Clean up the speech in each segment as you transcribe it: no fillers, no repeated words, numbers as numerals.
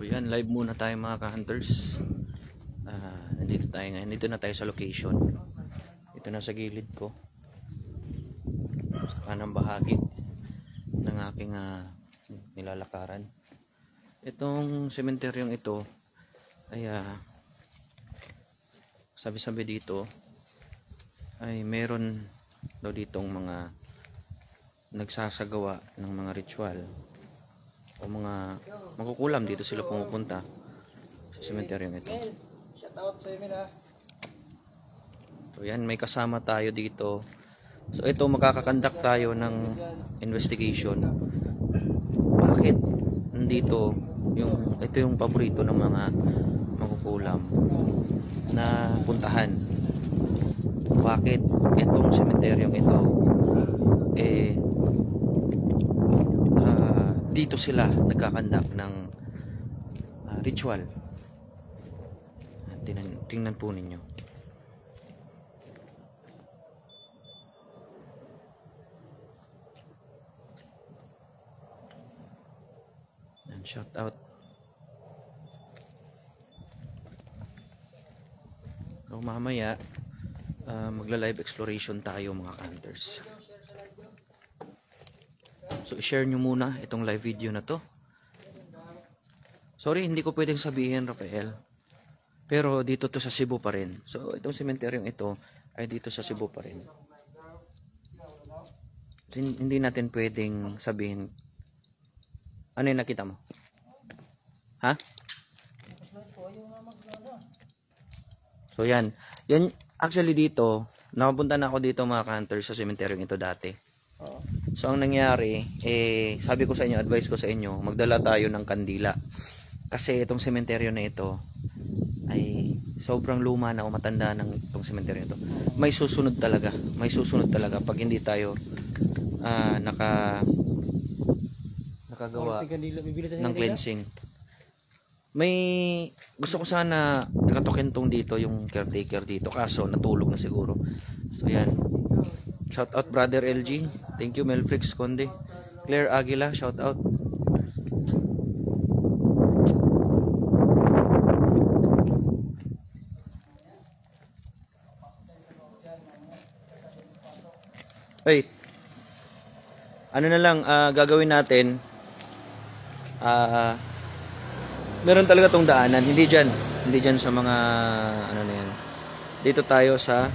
So yan, live muna tayo mga ka-hunters. Nandito tayo ngayon. Dito na tayo sa location. Ito na sa gilid ko. Sa kanang bahagi ng aking nilalakaran. Itong sementeryong ito ay sabi-sabi dito ay meron daw ditong mga nagsasagawa ng mga ritual o mga magkukulam. Dito sila pumupunta sa sementeryong ito. Shout out sa inyo na. So yan, may kasama tayo dito. So ito, makakakandak tayo ng investigation. Bakit nandito ito yung paborito ng mga magkukulam na puntahan? Bakit itong sementeryong ito dito sila nagkakandak ng ritual? Tingnan po ninyo. And shout out. So mamaya magla-live exploration tayo mga hunters. So i-share nyo muna itong live video na to. Sorry, hindi ko pwedeng sabihin, Rafael, pero dito to sa Cebu pa rin. So itong sementeryong ito ay dito sa Cebu pa rin. Hindi natin pwedeng sabihin. Ano yung nakita mo? Ha? So yan actually dito, nakapunta na ako dito mga hunters sa sementeryong ito dati. So ang nangyari, sabi ko sa inyo, advice ko sa inyo, magdala tayo ng kandila. Kasi itong sementeryo na ito ay sobrang luma na o matanda ng itong sementeryo ito. May susunod talaga. May susunod talaga pag hindi tayo nakagawa ng cleansing. May gusto ko sana nakatokentong dito yung caretaker dito, kaso natulog na siguro. So yan. Shout out brother LG. Thank you Melflix Conde. Claire Aguila, shout out. Wait. Ano na lang gagawin natin? Meron talaga tong daanan, hindi diyan sa mga ano na yan. Dito tayo sa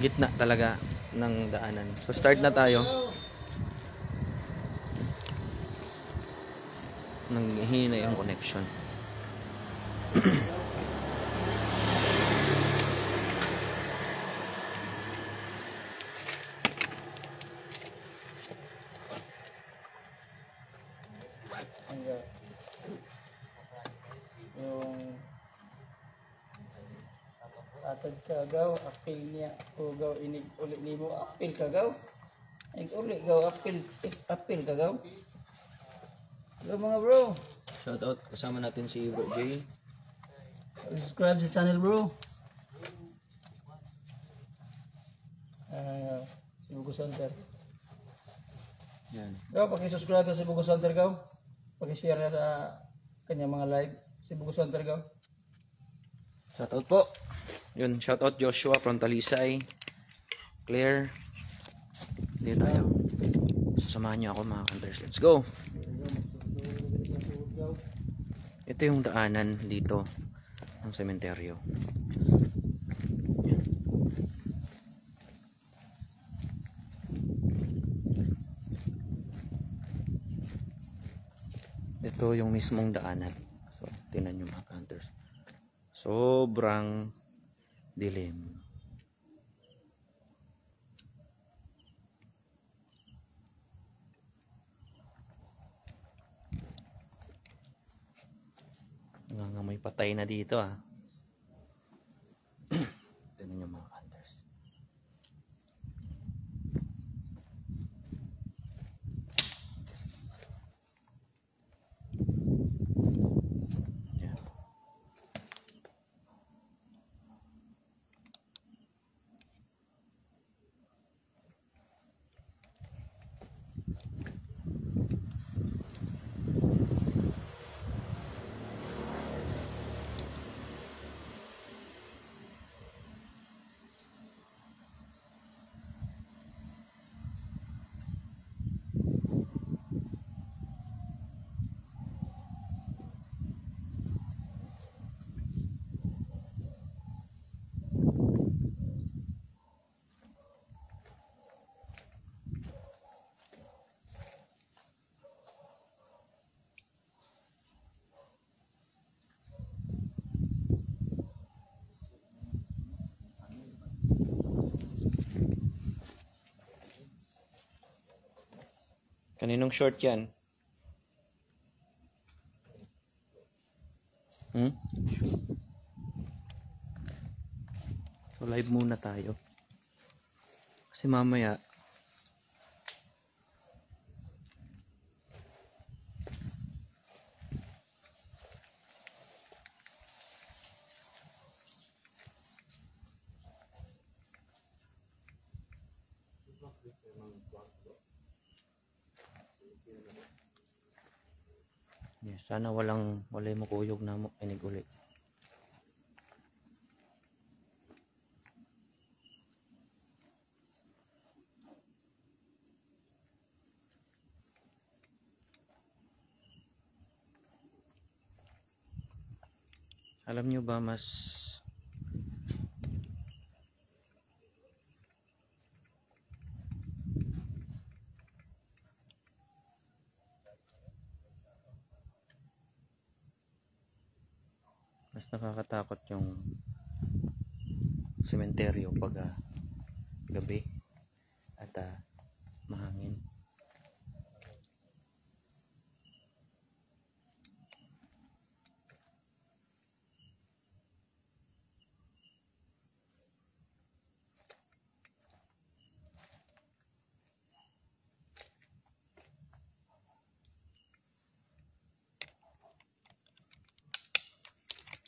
gitna talaga ng daanan. So start na tayo. Nanghihina yung connection. Yung atad kagaw, apil niya, ugaw, inig ulit nimo, apil kagaw. Inig ulit gaw, apil kagaw. Hello mga bro. Shout out, kasama natin si Bro J. Subscribe sa channel bro. Cebu Center. Yan. Gaw, paki-subscribe sa Cebu Center gaw. Paki-share na sa kanyang mga live. Cebu Center gaw. Shout out po. Yun, shout out Joshua from Talisay. Claire. Dito tayo. Sasamahan niyo ako mga hunters. Let's go. Ito yung daanan dito ng sementeryo. Yan. Ito yung mismong daanan. So, tingnan nyo mga hunters. Sobrang dilim. May patay na dito tingnan nyo mga hunters. Yan. Kaninong short yan? So live muna tayo. Kasi mamaya yes, sana walay makuyog na mo inig uli. Alam nyo ba mas nakakatakot yung sementeryo pag gabi at mahangin.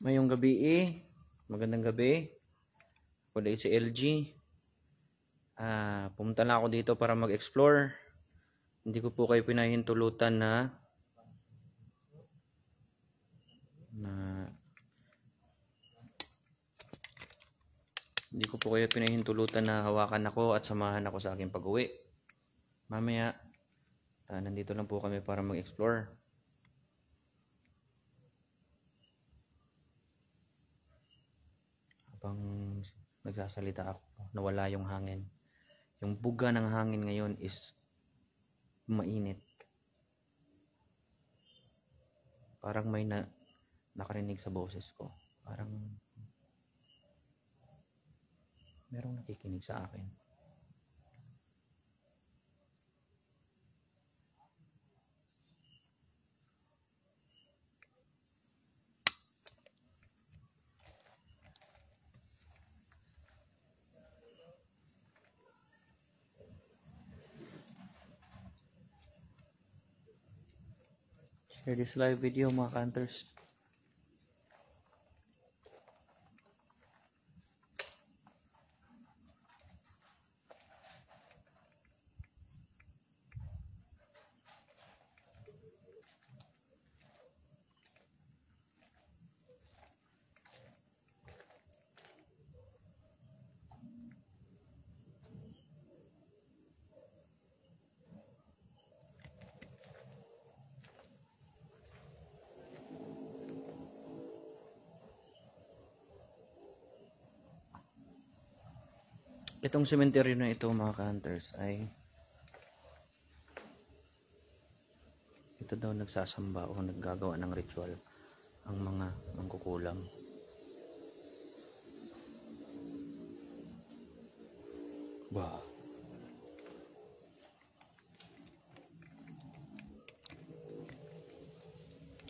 Ngayong gabi magandang gabi. Ako dahil si LG. Pumunta lang ako dito para mag-explore. Hindi ko po kayo pinahintulutan na hawakan ako at samahan ako sa aking pag-uwi. Mamaya nandito lang po kami para mag-explore. Habang nagsasalita ako, nawala yung hangin. Yung buga ng hangin ngayon is mainit. Parang may nakarinig sa boses ko. Parang merong nakikinig sa akin. Share this live video mga kanters. Itong sementeryo na ito mga ka-hunters ay ito daw nagsasamba o naggagawa ng ritual ang mga mangkukulam. Wow.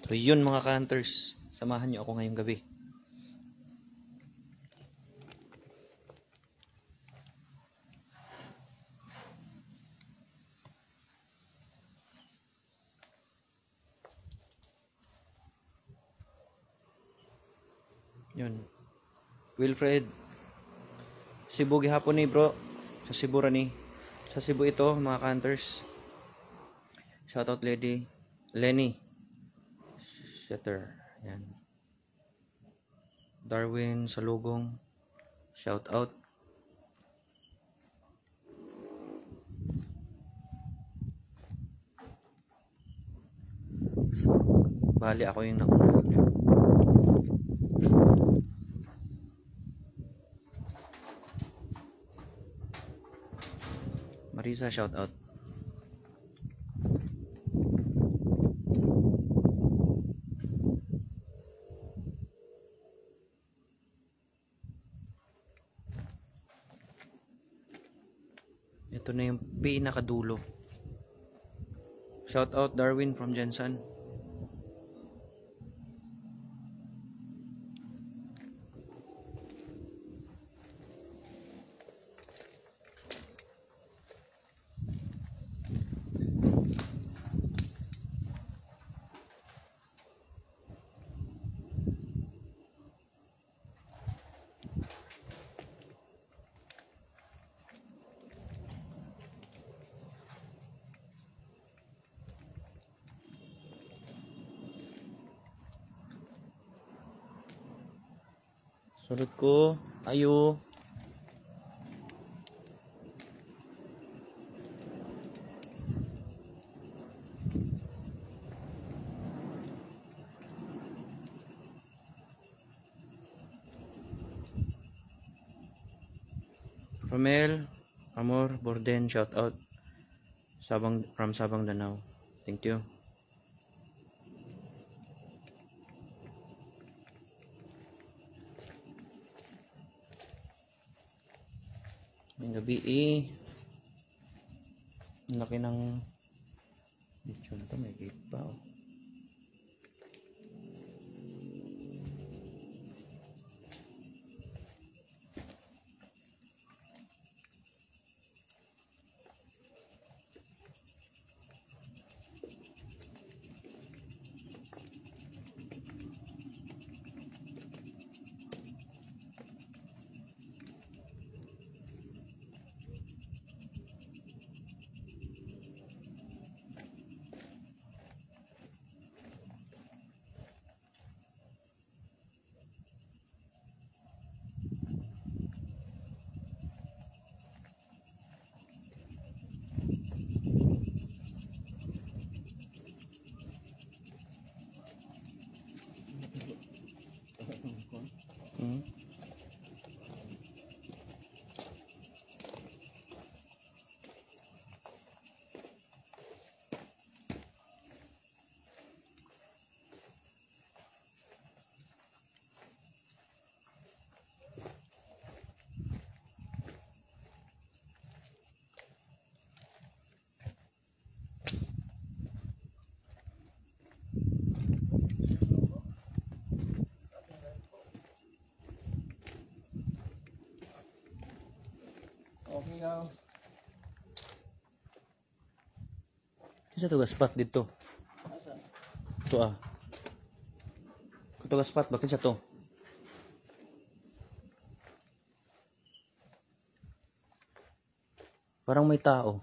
So yun mga ka-hunters, samahan nyo ako ngayong gabi. Yun. Wilfred. Cebu gihapon ni bro. Sa Cebu rani. Sa Cebu ito mga hunters. Shoutout lady. Lenny. Shutter. Yan. Darwin Salugong. Shoutout. So, bali ako yung nauna. Marisa, shout out. Ito na yung pinakadulo. Shout out Darwin from Jensen. Sunod ko, ayo. Romel, Amor, Borden, shout out. Sabang from Sabang Danau. Thank you. May gabi ang laki ng lechon to, may gate pa oh. Okay gaw. Isa to spot dito. Asa? Ito ah. Ito spot, bakit sa to? Parang may tao.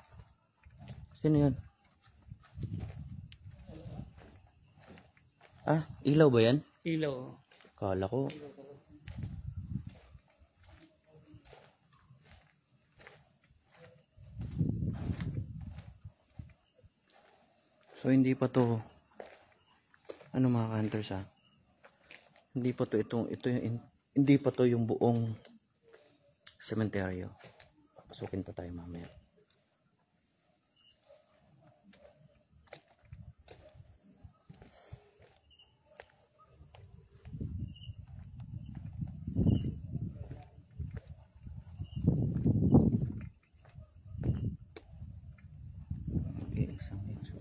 Sino yun? Ah, ilaw ba yan? Ilaw. Kala ko. So hindi pa to ano mga hunters ah. Hindi pa to hindi pa to yung buong sementeryo. Papasukin pa tayo mamaya. Okay, isang medyo.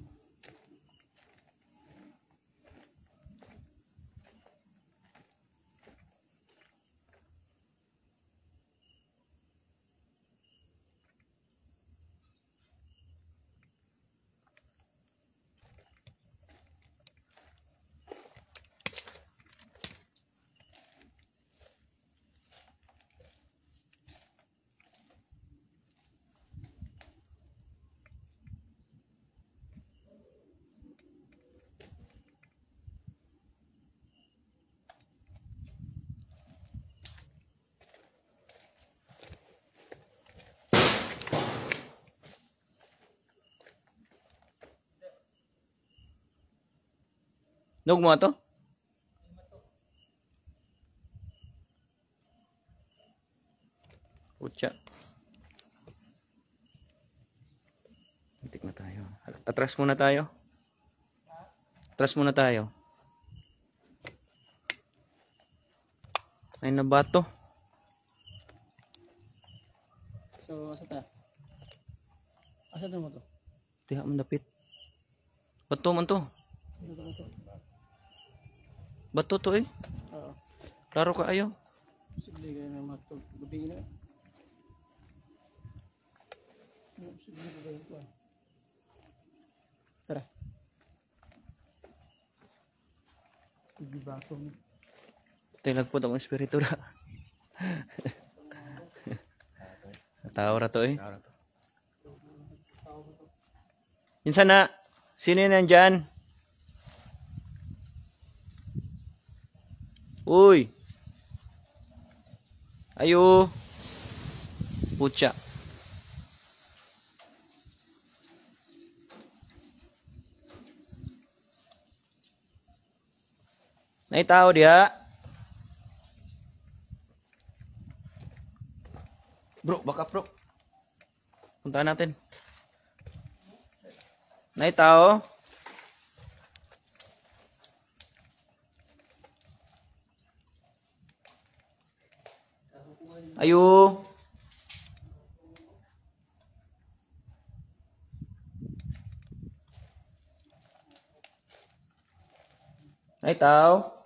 Nog mo to? Utya. Antik na tayo. Atras muna tayo. Atras muna tayo. Ay na bato. So, asa ta? Asa to mo to? Tiha mo dapit. Bato man to. Bato to eh. Oo. Klaro ka ayo. Sige ka na matog. Gabi na. Sige ka na. Tara. Sige ba ako? Tilag po ang espiritu ra. Tao ra to eh. Minsan na, sino yun nandyan? Uy! Ayo! Pucha. Nay tao dia. Bro, baka bro. Puntaan natin. Nay tao. Ayo. Nay tao.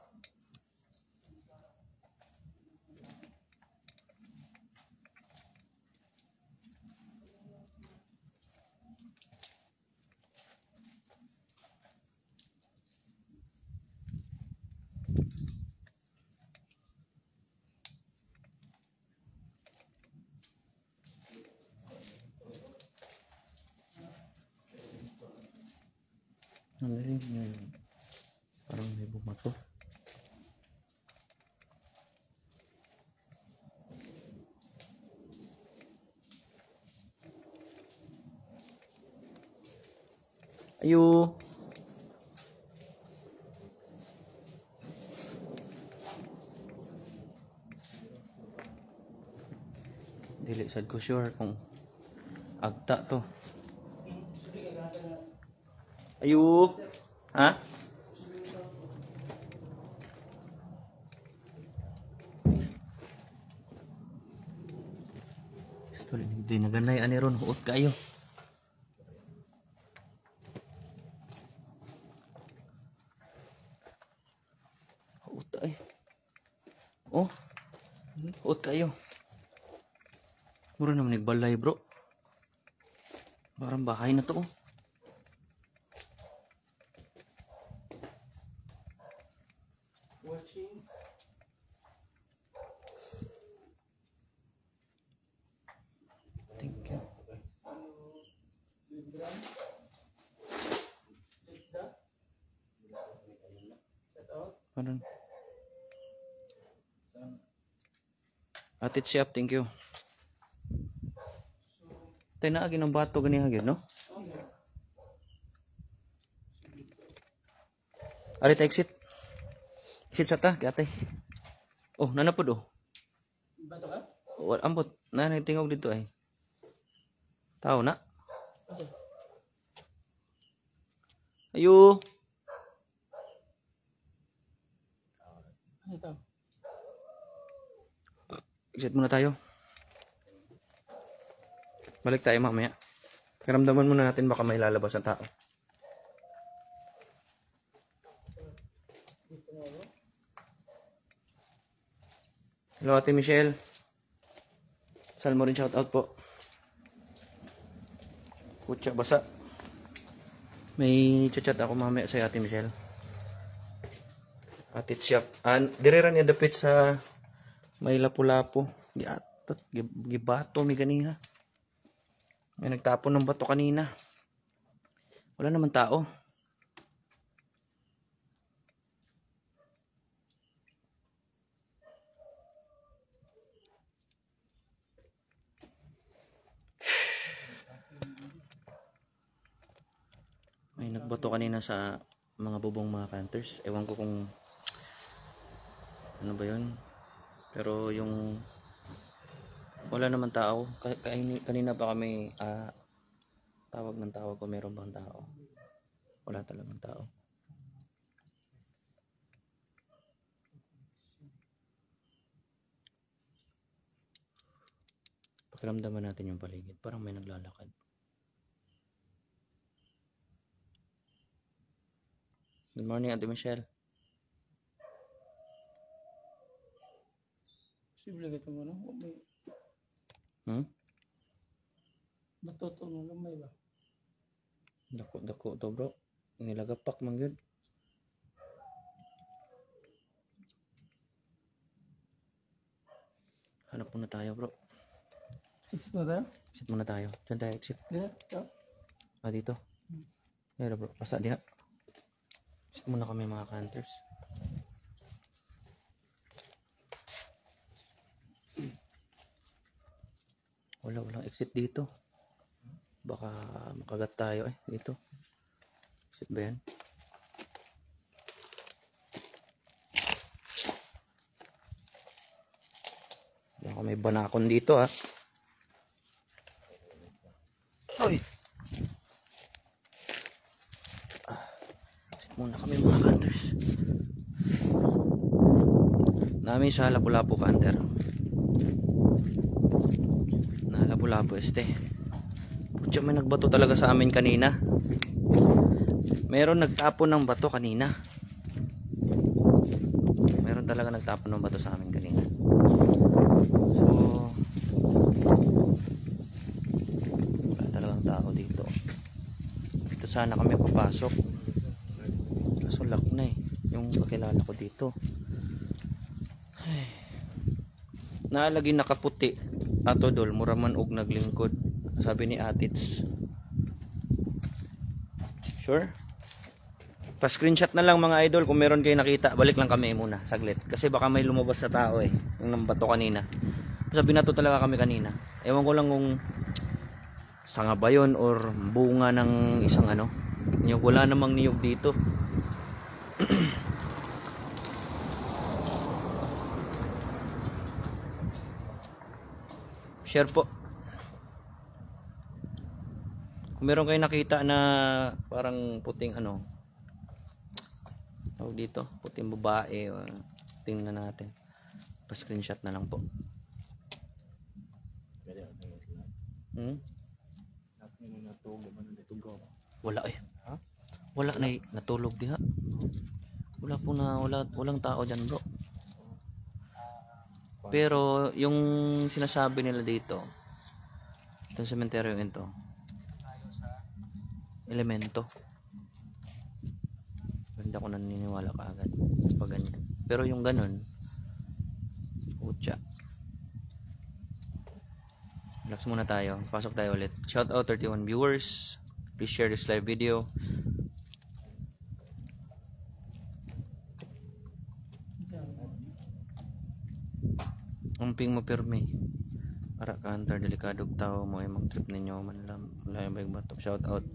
Ano rin yun? Parang may bumato. Ayo. Dili sad ko sure kung agta to. Ayo. Ha? Gusto hindi naganay ani ron huot kayo. Huot ay. Oh. Huot kayo. Mura naman nagbalay bro. Parang bahay na to oh. Watching. Thank you. Parang Ate Chef, thank you. Tay na agi ng bato gani hagid no? Ari ta exit. Exit sa ta, kay Oh, nanapod oh. Bato ka? Wal ambot, nanay tingog dito ay. Tao na. Ayo. Ito. Exit muna tayo. Balik tayo mamaya. Karamdaman muna natin baka may lalabas na tao. Hello Ate Michelle. Sal mo rin shoutout po. Kutsa basa. May chat ako mamaya sa Ate Michelle. Ate Siap. Direra niya dapit sa may lapu-lapu. Gibato mi ganina. May nagtapon ng bato kanina. Wala naman tao. May nagbato kanina sa mga bubong mga canters. Ewan ko kung ano ba yun. Pero yung wala naman tao. Kanina pa kami tawag ng tawag kung meron bang tao. Wala talagang tao. Pakiramdaman natin yung paligid. Parang may naglalakad. Good morning, Ate Michelle. Posible ka ito mo, no? Hmm? Matuto mo gamay ba? Dako to bro. Nilagapak man yun. Hanap muna tayo bro. Exit mo tayo? Exit muna tayo. Saan tayo exit? Dito? Dito. Ayan bro. Basta diha. Exit muna kami mga hunters. Walang exit dito. Baka makagat tayo dito. Exit ba yan? Baka may banakon dito Ay! Exit muna kami mga hunters. Namin sa Lapu-Lapu hunter. Na Lapu-Lapu Pucha, may nagbato talaga sa amin kanina. Meron nagtapon ng bato kanina. Meron talaga nagtapon ng bato sa amin kanina. So, wala talagang tao dito. Dito sana kami papasok. Kaso lock na yung kakilala ko dito. Ay. Naalagi nakaputi. Ato dol, muraman og naglingkod. Sabi ni Atits. Sure? Pa-screenshot na lang mga idol kung meron kayo nakita. Balik lang kami muna, saglit. Kasi baka may lumabas na tao yung nambato kanina. Sabi na to talaga kami kanina. Ewan ko lang kung sanga ba yun or bunga ng isang niyog. Wala namang niyog dito. Share po. Kung meron kayo nakita na parang puting tawag dito, puting babae, tingnan natin. Pa-screenshot na lang po. Wala Wala na natulog diha. Walang tao diyan, bro. Pero yung sinasabi nila dito, itong sementeryo ito, elemento. Hindi ako naniniwala kaagad pag ganyan. Pero yung ganun, utya. Relax muna tayo. Pasok tayo ulit. Shout out 31 viewers. Please share this live video. Umping mo pirmi. Para ka hunter, delikadog tao mo ay mag-trip ninyo manlam. Layo bayag batok. Shout out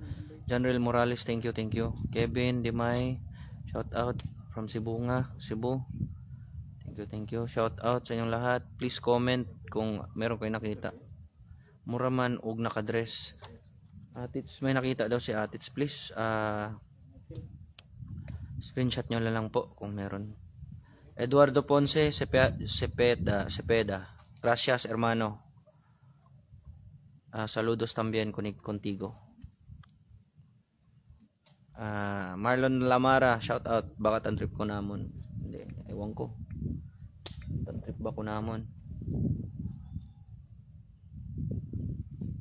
General Morales, thank you. Kevin Dimay, shout out from Cebu. Thank you. Shout out sa inyong lahat. Please comment kung meron kayo nakita. Muraman og nakadress. Atits, may nakita daw si Atits. Please screenshot nyo lang po kung meron. Eduardo Ponce, Cepeda. Gracias, hermano. Saludos también contigo. Marlon Lamara, shout out. Baka tantrip ko namon. Hindi, ewan ko. Tantrip ba ko namon?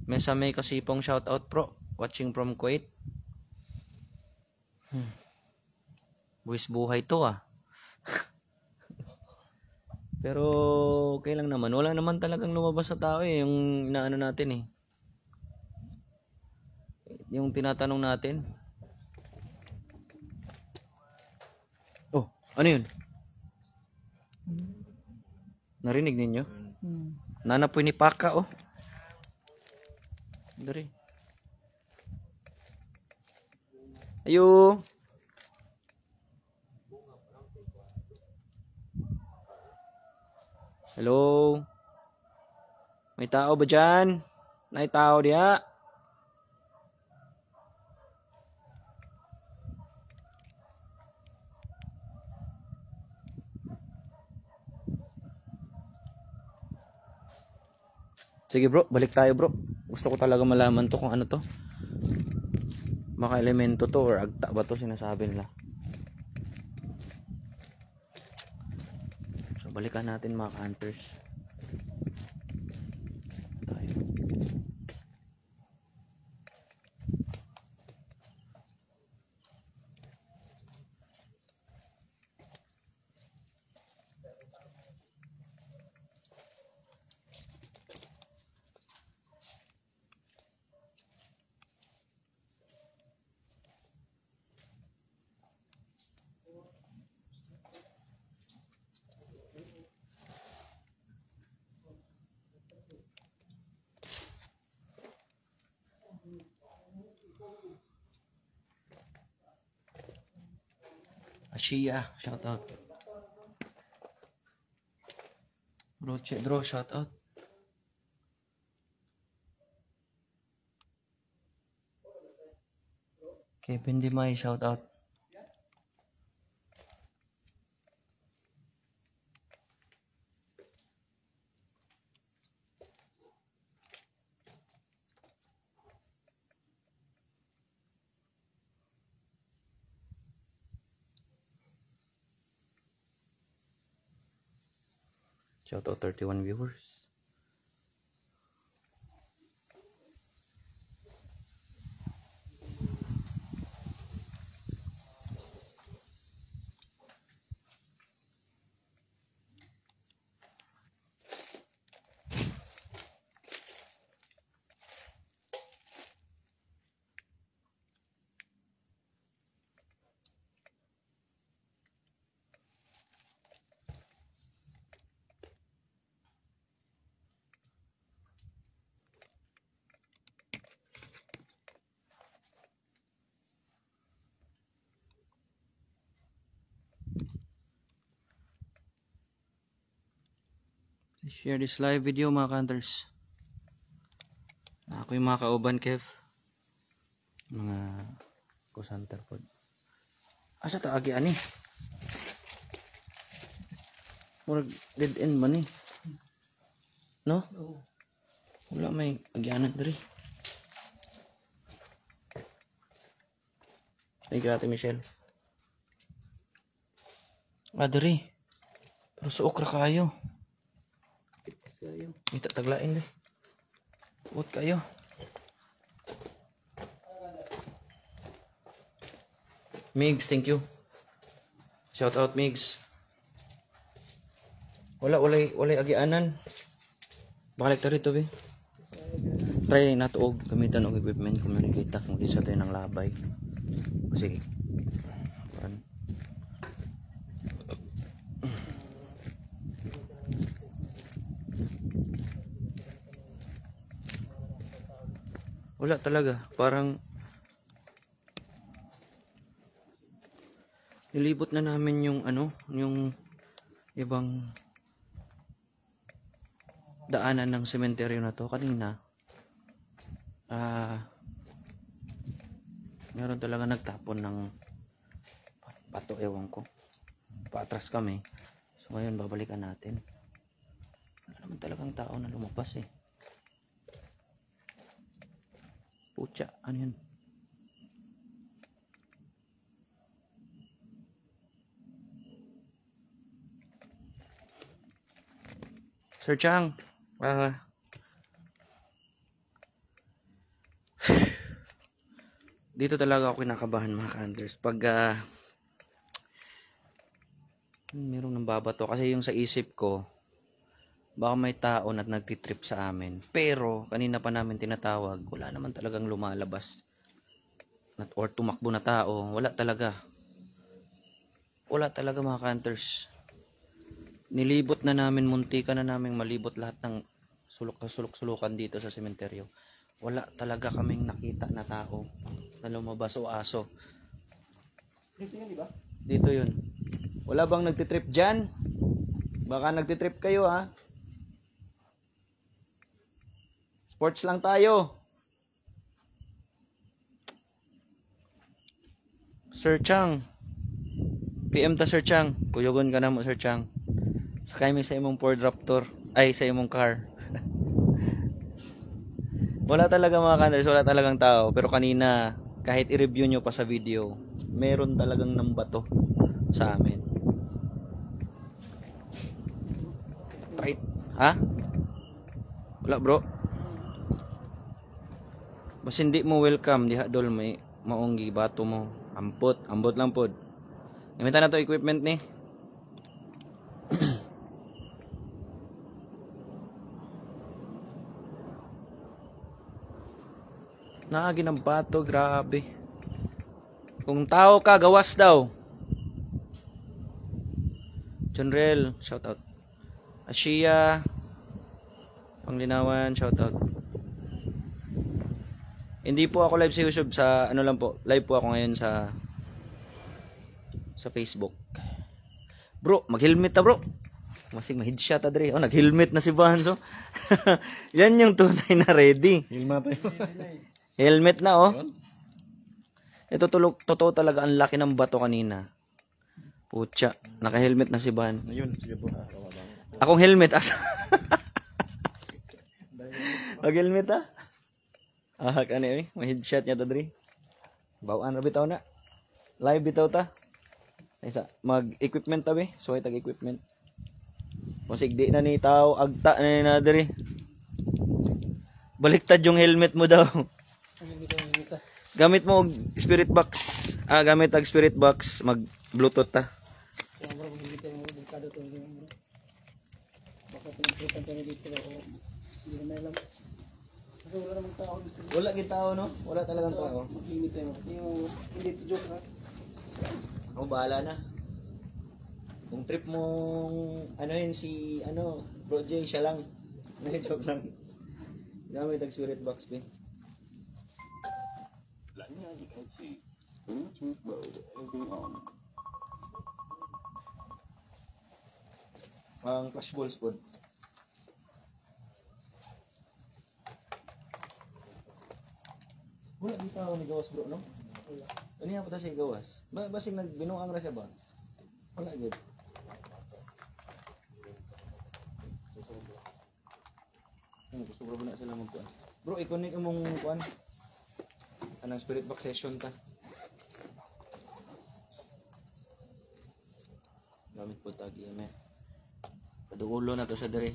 Mesa may kasipong shout out pro. Watching from Kuwait. Buwis buhay to Pero okay lang naman. Wala naman talagang lumabas sa tao yung inaano natin Yung tinatanong natin. Oh, ano yun? Narinig ninyo? Nanapoy ni Paka Dari. Ayo. Hello. May tao ba dyan? May tao diya? Sige bro, balik tayo bro. Gusto ko talaga malaman to kung ano to. Baka elemento to or agta ba to sinasabi nila. Balikan natin mga hunters. Tayo. Ashia, shout out. Roche Draw, shout out. Kevin Dimay, shout out. Shout out 31 viewers. Share this live video mga hunters. Ako yung mga kauban Kev. Mga co-hunter pod. Asa ta agi ani? Murag dead end man eh. No? Wala may agyanan diri. Ay grabe Michelle. Diri. Pero suok ra kayo. Minta taglain deh. Buat kayo. Migs, thank you. Shout out Migs. Walay agianan. Balik ta rito be. Try nato og gamitan og equipment communicate kung isa tayo ng labay. Sige. Wala talaga, parang nilibot na namin yung yung ibang daanan ng sementeryo na to kanina. Meron talaga nagtapon ng bato, ewan ko. Paatras kami. So ngayon babalikan natin. Wala naman talagang tao na lumabas eh. Pucha, ano yun? Sir Chang, dito talaga ako kinakabahan mga hunters. Pag merong nambabato kasi yung sa isip ko, baka may tao na nagtitrip sa amin. Pero kanina pa namin tinatawag, wala naman talagang lumalabas or tumakbo na tao. Wala talaga mga hunters. Nilibot na namin, muntika na namin malibot lahat ng sulok-sulukan dito sa sementeryo. Wala talaga kaming nakita na tao na lumabas o aso. Dito yun, di ba? Dito yun. Wala bang nagtitrip dyan? Baka nagtitrip kayo ha. Sports lang tayo. Sir Chang. PM ta Sir Chang. Kuyogon ka na mo Sir Chang. Sakay mi sa imong Ford Raptor. Ay sa imong car. Wala talaga mga hunters. Wala talagang tao. Pero kanina kahit i-review nyo pa sa video, meron talagang nambato sa amin. straight. Ha? Wala bro. Bas hindi mo welcome diha dol may maonggi bato mo. Ambot lang pod. Gamitan na to equipment ni. Naagi ng bato, grabe. Kung tao ka, gawas daw. Junrel, shout out. Ashia, Panglinawan, shout out. Hindi po ako live sa YouTube, sa ano lang po. Live po ako ngayon sa Facebook. Bro, mag-helmet ta bro. Masig ma-headshot ta dre. Oh, nag-helmet na si Banzo. Yan yung tunay na ready. Helmet na oh. Ito totoo talaga ang laki ng bato kanina. Putya, naka-helmet na si Ban. Ayun, sige bro. Akong helmet asa. Mag-helmet ah. Ah, kani eh, may headshot niya ta dre. Bawaan ra bitaw na. Live bitaw ta. Isa mag-equipment ta be. So ay tag-equipment. Musig di na ni tao agta na dre. Baliktad yung helmet mo daw. Gamit mo spirit box. Gamit ang spirit box, mag Bluetooth ta. Kaya bro, hindi tayo mo delikado to bro. Baka pinagputan tayo dito ako. Hindi na alam. Kasi wala namang tao dito. Wala gid tao no? Wala talagang tao. Mag-limit tayo. Hindi to joke ha. Ako bahala na. Kung trip mong ano yun si Bro J, siya lang. Joke lang. Gamit ang spirit box be. Ang flash balls po. Wala di tao ni gawas bro, no? Wala. Ano yan po siya gawas? Basig nagbinuang ra siya ba? Wala gid. Gusto bro na sila magkuan. Bro, i-connect mong kuan. Anong spirit box session ta? Gamit po tag EMF. Paduulo na to sa dire.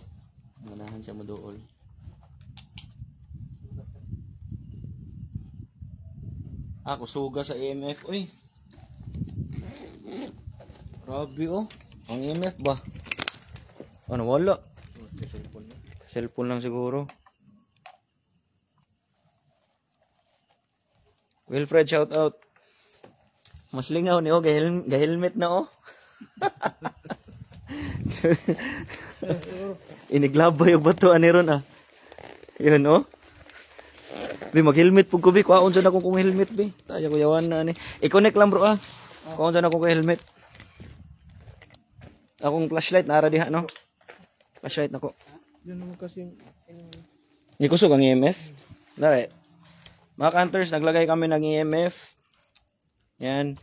Manahan siya maduol. Kusuga sa EMF. Uy. Grabe oh. Ang EMF ba? Ano wala? Cellphone lang siguro. Wilfred, shout out. Mas lingaw ni ga-helmet na oh. Iniglaba yung bato ani ron ah. Yun oh. Bi mag-helmet pug ko bi, kuhaon sa akong kung helmet bi. Tayo ko yawan na ani. I-connect lang bro ah. Kuhaon sa akong helmet. Akong flashlight nara diha no. Flashlight nako. Yan naman kasi yung Ni kusog ang EMF. Dali. Mga hunters, naglagay kami ng EMF. Yan.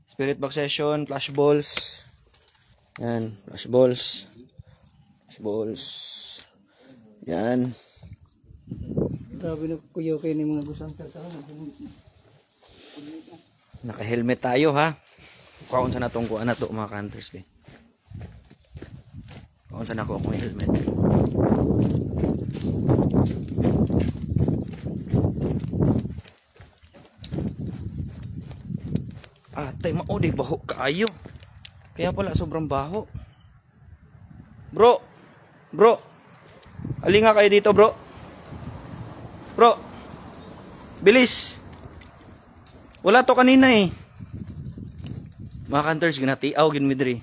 Spirit box session, flash balls. Yan, flash balls. Flash balls. Yan. Grabe na kuyaw kayo ng mga gusang sa Naka-helmet tayo ha. Kuhaon sa natong kuha na to mga hunters. Kuhaon sa nako akong helmet. Tay maudi baho kaayo. Kaya pala sobrang baho. Bro. Ali nga kayo dito, bro. Bro. Bilis. Wala to kanina eh. Mga hunters ginatiaw gid mi diri.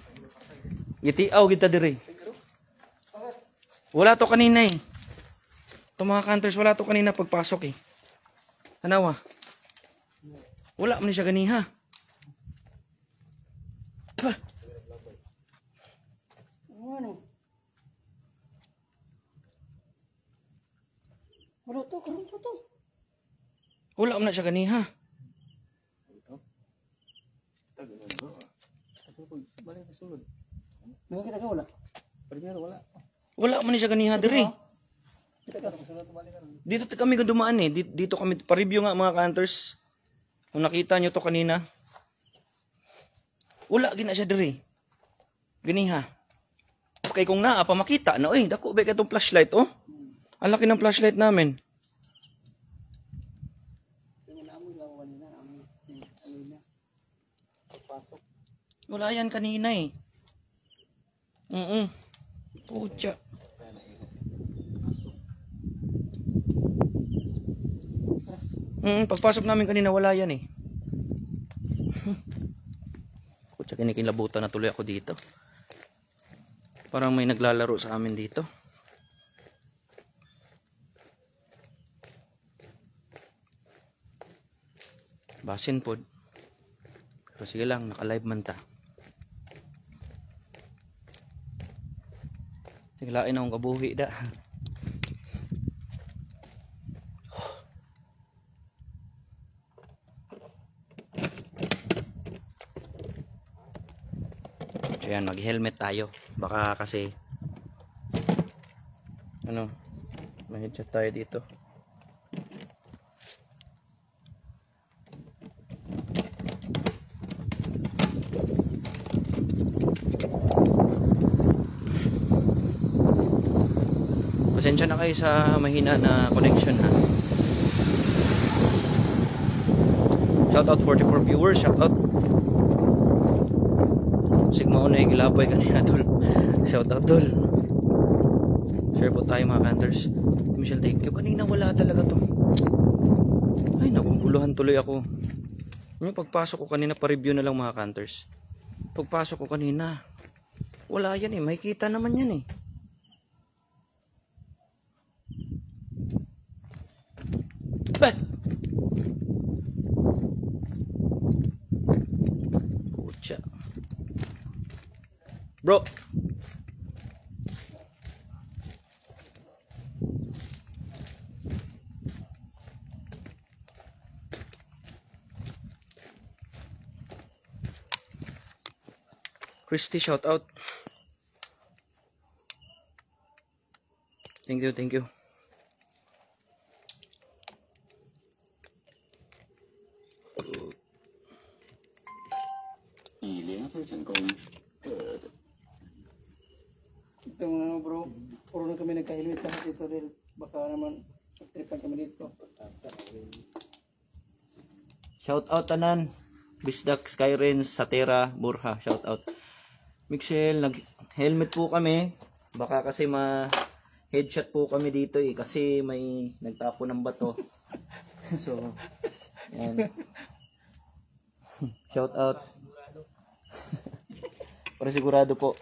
Gitiaw kita diri. Wala to kanina eh. To mga hunters wala to kanina pagpasok eh. Hanawa. Wala man siya ganiha. Ano? Wala to, karon pa to. Wala man siya ganiha. balik sa sulod. Mga kita ka wala. Primero wala. Wala man siya ganiha diri. Kita ka. Dito kami dumaan eh. Dito kami pa-review nga mga hunters. Kung nakita nyo to kanina. Wala gina siya diri. Ganiha. kay kung naa pa makita na oy, dako ba katong flashlight oh. Ang laki ng flashlight namin. Wala yan kanina eh. Pucha. Pagpasok namin kanina wala yan eh. Pucha, kinikilabutan na tuloy ako dito. Parang may naglalaro sa amin dito. Basin pod. Pero sige lang, naka-live man ta. Siglain akong kabuhi da. So yan, mag-helmet tayo. Baka kasi ano, may headshot tayo dito. Pasensya na kayo sa mahina na connection ha. Shoutout 44 viewers, shoutout. Sigma una yung gilabay kanina tol. Shoutout tol. Share po tayo mga hunters. Michelle, thank you. Kanina wala talaga to. Ay, naguguluhan tuloy ako. Yung pagpasok ko kanina, pa-review na lang mga hunters. Pagpasok ko kanina, wala yan eh. May kita naman yan eh. But pucha. Bro. Christy, shout out. Thank you, thank you. Itong ano bro, puro na kami nagka-helmet lahat dito rin. Baka naman tripan kami dito. Shout out tanan. Bisdak, Skyren, Satera, Burha, shout out. Mixel, nag-helmet po kami. Baka kasi headshot po kami dito eh. Kasi may nagtapo ng bato. So, yan. Shout out. Para sigurado po.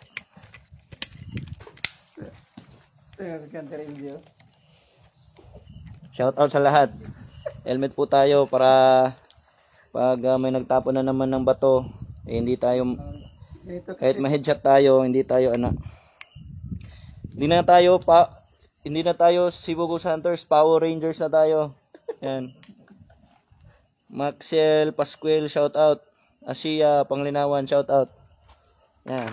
Shout out sa lahat. Helmet po tayo para pag may nagtapo na naman ng bato, eh, hindi tayo kahit ma-headshot tayo, hindi tayo hindi na tayo Cebu Ghost Hunters, Power Rangers na tayo. Yan. Maxel, Pascuel, shout out. Asia, Panglinawan, shout out. Yan.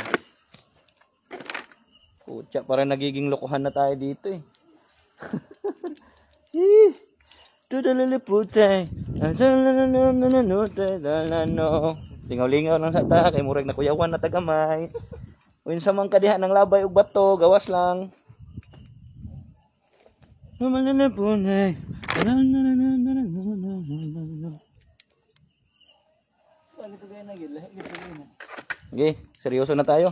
Pucha, parang nagiging lokohan na tayo dito eh. Tudaliliputay. Lingaw-lingaw lang sa ta kay murag na kuyawan na tagamay. Uin sa mga kadihan ng labay ug bato, gawas lang. Tudaliliputay. Okay, seryoso na tayo.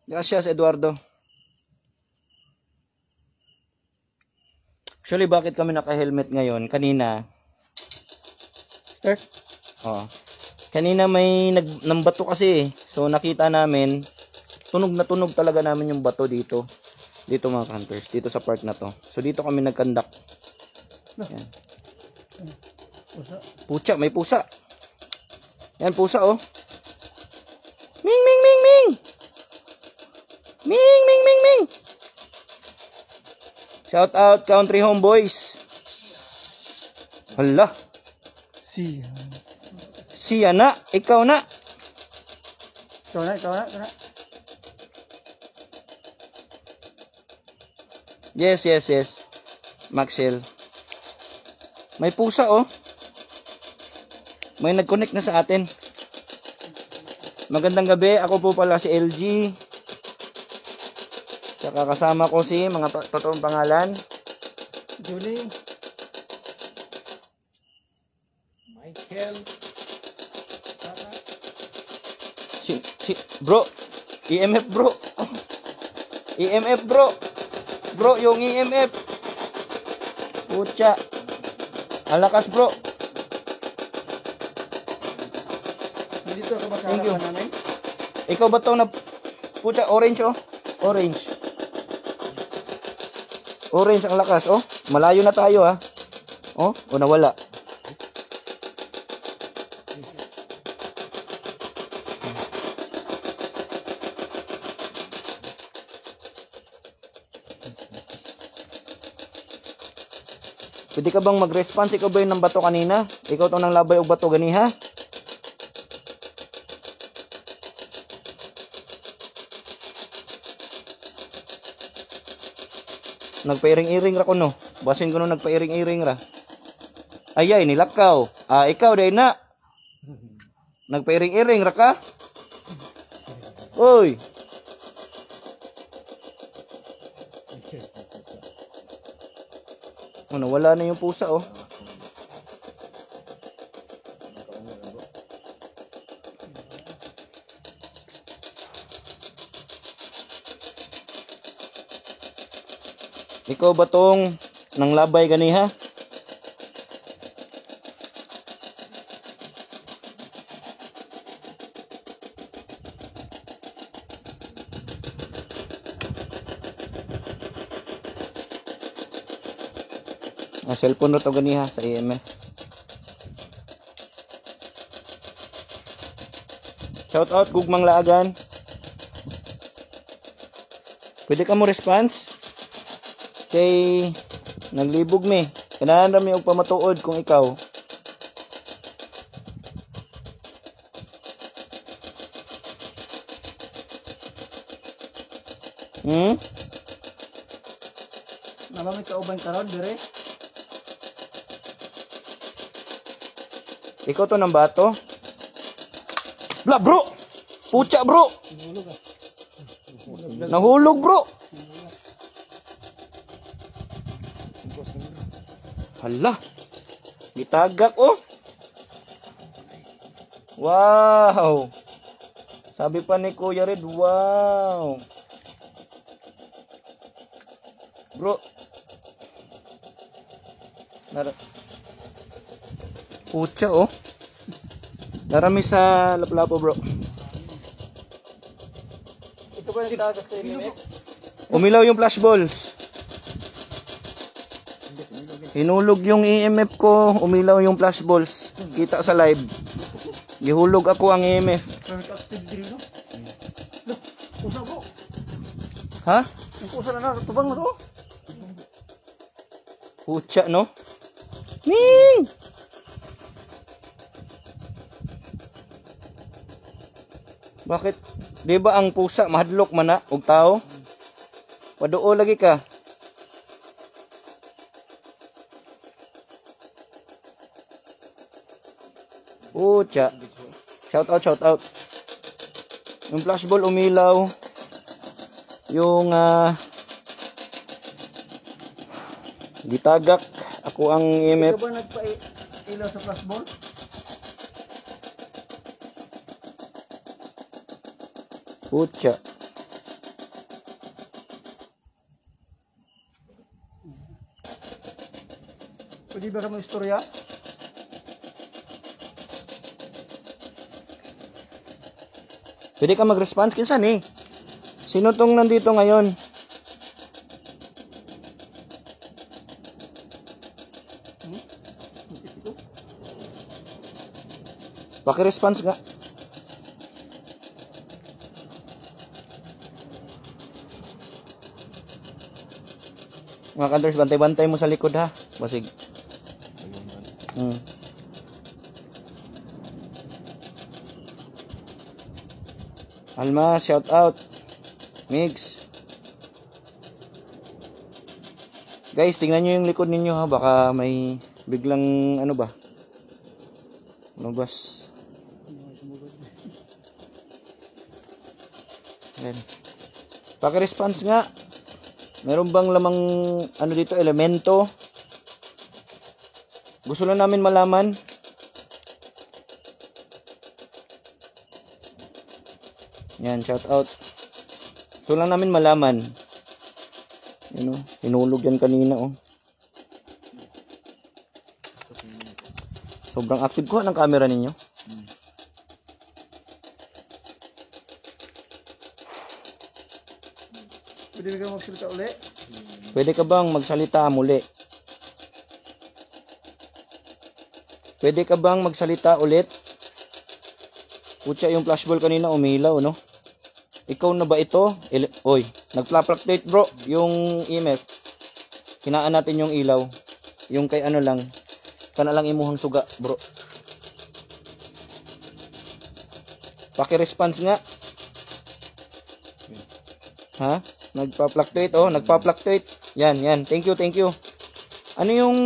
Gracias, Eduardo. Actually, bakit kami naka-helmet ngayon? Kanina. Start? Oh. Kanina may nambato kasi eh. So, nakita namin, tunog na tunog talaga namin yung bato dito. Dito mga hunters. Dito sa park na to. So, dito kami nag-conduct. Yan. Pucha, may pusa. Yan, pusa oh. Ming, ming, ming, ming! Ming, ming, ming, ming. Shout out Country Homeboys. Hala. Siya na, ikaw na. Ikaw na. Yes. Maxel. May pusa oh. May nag-connect na sa atin. Magandang gabi. Ako po pala si LG. Tsaka kasama ko si mga totoong pangalan. Julie. Michael. Bro. EMF bro. EMF bro. Bro, yung EMF. Pucha. Ang lakas bro. Dito ka ba sa Thank you. harapan namin? Ikaw ba to na pucha orange oh? Orange. Orange ang lakas oh. Malayo na tayo ha. Oh, o nawala. Pwede ka bang mag-response? Ikaw ba yung ng bato kanina? Ikaw to nang labay og bato gani ha? Nagpairing-iring ra ko no. Basin ko no nagpairing-iring ra. Ayay, nilakaw. Ah, ikaw day na. Nagpairing-iring ra ka? Oy. Ano, wala na yung pusa oh. Ikaw ba tong nang labay gani ha? Cellphone na to gani ha sa EMF. Shout out Gugmang Laagan. Pwede ka mo response? Kay naglibog mi. Kanahan rami og pamatuod kung ikaw. Nalamit ka uban karon dire? Ikaw to ng bato? Bla bro! Pucha bro! Nahulog bro! Hala! Gitagak oh! Wow! Sabi pa ni Kuya Red, wow! Bro! Pucha oh. Narami sa lapu-lapu bro. Ito ba yung tagas sa EMF? Umilaw yung flash balls. Hinulog yung EMF ko. Umilaw yung flash balls. Kita sa live. Gihulog ako ang EMF. Current active dire no? Look, usa bro. Ha? Ang usa na tubang mo to. Pucha no? Ning! Bakit? Di ba ang pusa mahadlok man na og tao? Paduo lagi ka. Pucha. Shout out. Yung flashball umilaw. Yung gitagak ako ang EMF. Ito ba nagpa-ilaw sa flashball? Pucha. Pwede ba ka mo istorya? Pwede ka mag-response kinsan eh. Sino tong nandito ngayon? Paki-response nga. Mga kanders, bantay-bantay mo sa likod ha. Basig. Alma, shout out. Migs. Guys, tingnan nyo yung likod ninyo ha. Baka may Biglang ano ba? Lumabas. Yan. Paki-response nga. Meron bang lamang ano dito, elemento? Gusto lang namin malaman. Yan, shout out. Gusto lang namin malaman. Yun oh, hinulog yan kanina oh. Sobrang active ko ng camera ninyo. Pwede ka magsalita uli? Pwede ka bang magsalita muli? Pwede ka bang magsalita ulit? Putya, yung flashball kanina umilaw, no? Ikaw na ba ito? Oy, nagfla-fluctuate bro, yung EMF. Hinaan natin yung ilaw. Yung kay ano lang. Kana lang imuhang suga, bro. Paki-response nga. Ha? Nagpa-fluctuate, oh, nagpa-fluctuate. Yan, yan. Thank you, thank you. Ano yung,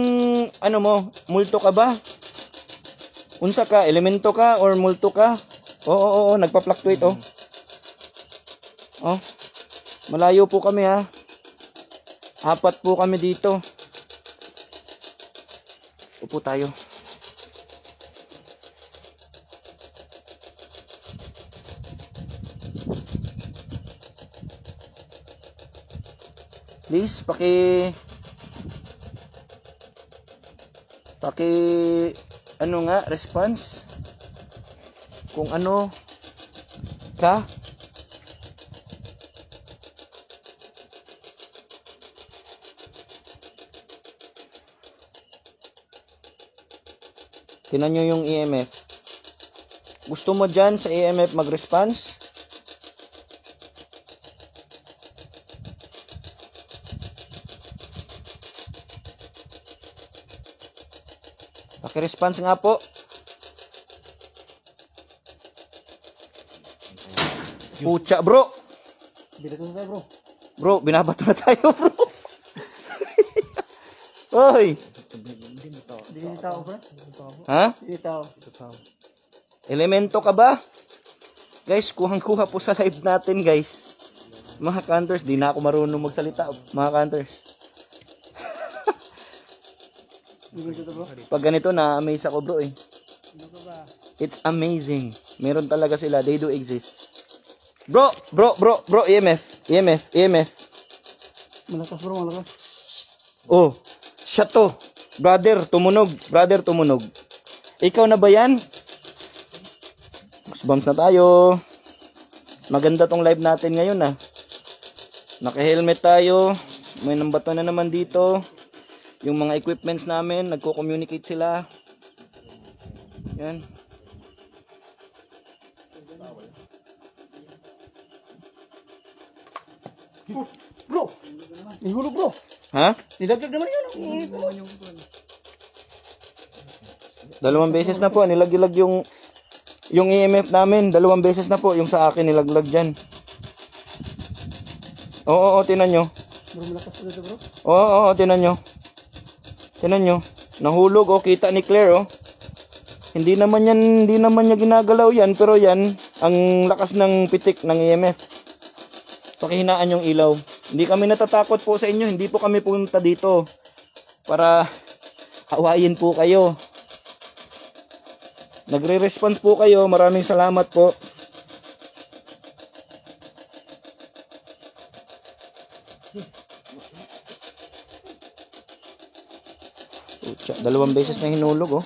ano mo, multo ka ba? Unsa ka? Elemento ka or multo ka? Oo, nagpa-fluctuate, oh. Oh, malayo po kami, ha. 4 po kami dito. Upo tayo. Please, ano nga, response. Kung ano ka. Tingnan nyo yung EMF. Gusto mo dyan sa EMF mag-response? Paki-response nga po. Pucha bro. Bila ko tayo bro. Bro, binabato na tayo bro. Hoy. Hindi tao bro. Ha? Hindi tao. Elemento ka ba? Guys, kuhang-kuha po sa live natin guys. Mga counters, di na ako marunong magsalita. Mga counters. Pag ganito na-amaze ako bro eh. It's amazing. Meron talaga sila. They do exist. Bro, EMF. Malakas bro, malakas. Oh, siya to. Brother, tumunog. Ikaw na ba yan? Goosebumps na tayo. Maganda tong live natin ngayon ah. Naka-helmet tayo. May nambato na naman dito. Yung mga equipments namin, nagko-communicate sila. Yan. Bro! Ihulog bro! Ha? Nilaglag naman yun. Dalawang beses na po, nilaglag yung EMF namin. 2 beses na po, yung sa akin nilaglag dyan. Oo, tinan nyo. Bro, malakas po dito bro. Oo, tinan nyo. Tinan nyo. Nahulog, oh, kita ni Claire, oh. Hindi naman niya ginagalaw yan, pero yan, ang lakas ng pitik ng EMF. Pakihinaan yung ilaw. Hindi kami natatakot po sa inyo, hindi po kami punta dito para awayin po kayo. Nagre-response po kayo, maraming salamat po. Pucha, 2 beses na hinulog, oh.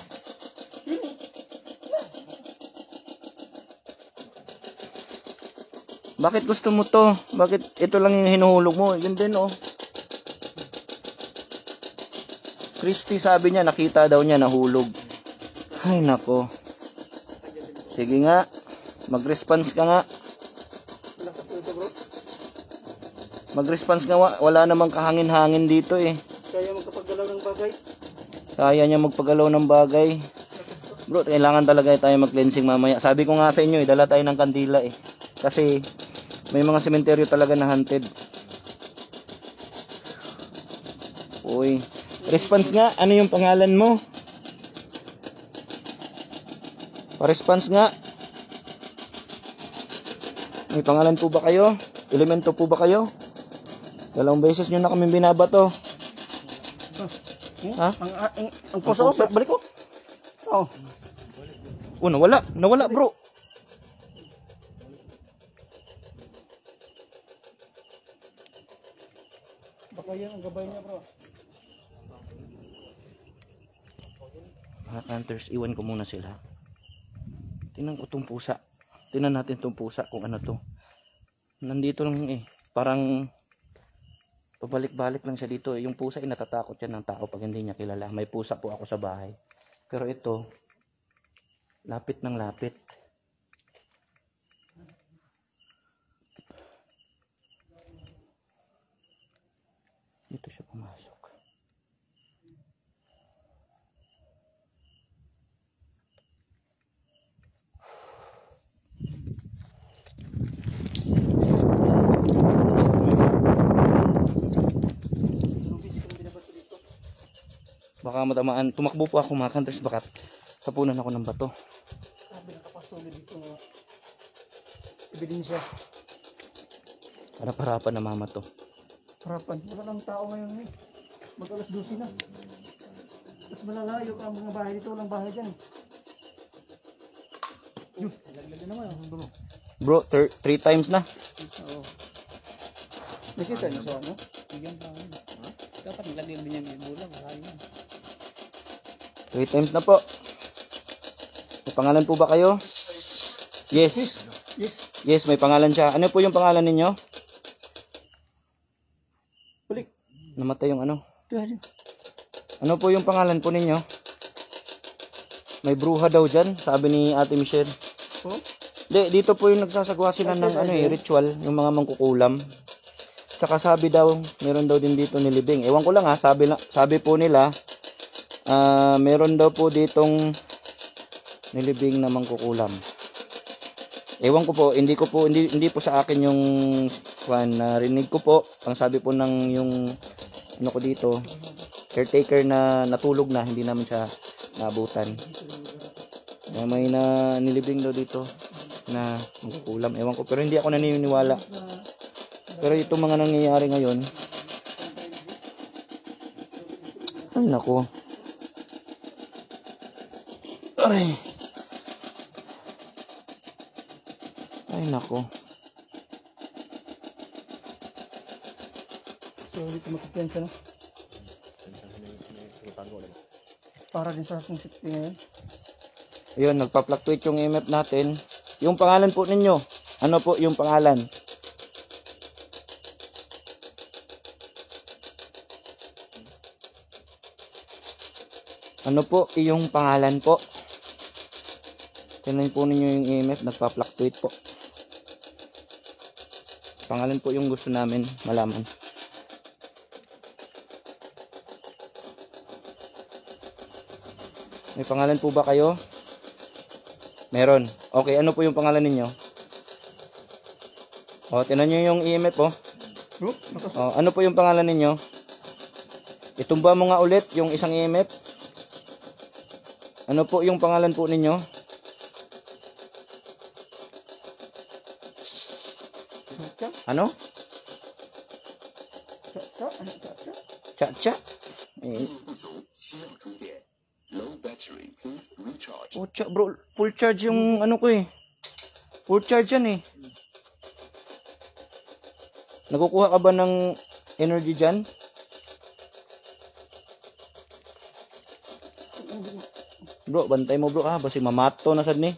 Bakit gusto mo to? Bakit ito lang yung hinuhulog mo? Yun din, oh. Christy sabi niya, nakita daw niya nahulog. Ay, nako. Sige nga. Mag-response ka nga. Mag-response nga. Wala namang kahangin-hangin dito, eh. Kaya magkapagdalaw ng bagay. Kaya niya magpagalaw ng bagay. Bro, kailangan talaga tayo mag-cleansing mamaya. Sabi ko nga sa inyo, dala tayo ng kandila, eh. Kasi may mga sementeryo talaga na haunted. Uy. Response nga, ano yung pangalan mo? Pa-response nga. May pangalan po ba kayo? Elemento po ba kayo? Dalawang beses nyo na kami binabato. Ha? Ang puso ko, balik ko. Oh. Oh, nawala. Nawala, bro. Baka yan ang gabay niya, bro. Mga hunters, iwan ko muna sila. Tingnan ko itong pusa. Tingnan natin itong pusa kung ano to. Nandito lang eh. Parang pabalik-balik lang siya dito. Yung pusa ay natatakot yan ng tao pag hindi niya kilala. May pusa po ako sa bahay. Pero ito, lapit ng lapit. Dito siya pumasok. Baka matamaan. Tumakbo po ako mga hunters. Baka tapunan ako ng bato. Sabi nakapasulo dito nga. Ebidensya. Harap-harapan na mama to. Harapan. Wala nang tao ngayon eh. Mag-alas 12 na. Mas malalayo pa ang mga bahay dito. Walang bahay dyan. Laglag na naman. Bro. Bro, 3 times na. Oo. Nakita niyo sa ano? Bigyan pa ako. Dapat naglaglag din yan. Bulang. Malayo na. 3 times na po. May pangalan po ba kayo? Yes. Yes. Yes, may pangalan siya. Ano po yung pangalan ninyo? Balik. Namatay yung ano. Tuhan. Ano po yung pangalan po ninyo? May bruha daw dyan, sabi ni Ate Michelle. Oh? Dito po yung nagsasagawa sila ng ano eh, ritual, yung mga mangkukulam. Tsaka sabi daw, meron daw din dito nilibing. Ewan ko lang ha, sabi po nila, meron daw po ditong nilibing na mangkukulam. Ewan ko po, hindi po sa akin yung narinig ko po. Ang sabi po ng yung ano ko dito, caretaker na natulog na, hindi naman siya naabutan. May nilibing daw dito na mangkukulam. Ewan ko, pero hindi ako naniniwala. Pero itong mga nangyayari ngayon, ay nako. Ay. Ay nako. So, hindi ko magkipensa na. Para din sa aking safety ngayon. Ayun, nagpa-fluctuate yung EMF natin. Yung pangalan po ninyo, ano po yung pangalan? Ano po yung pangalan po? Tingnan po ninyo yung EMF, nagpa-fluctuate po. Pangalan po yung gusto namin malaman. May pangalan po ba kayo? Meron. Okay, ano po yung pangalan ninyo? O, tingnan nyo yung EMF po. O, ano po yung pangalan ninyo? Itumba mo nga ulit yung isang EMF. Ano po yung pangalan po ninyo? Ano? Cha-cha? Pucha bro, full charge yung ano ko eh. Full charge yan eh. Nakukuha ka ba ng energy dyan? Bro, bantay mo bro basi mamato na sad ni.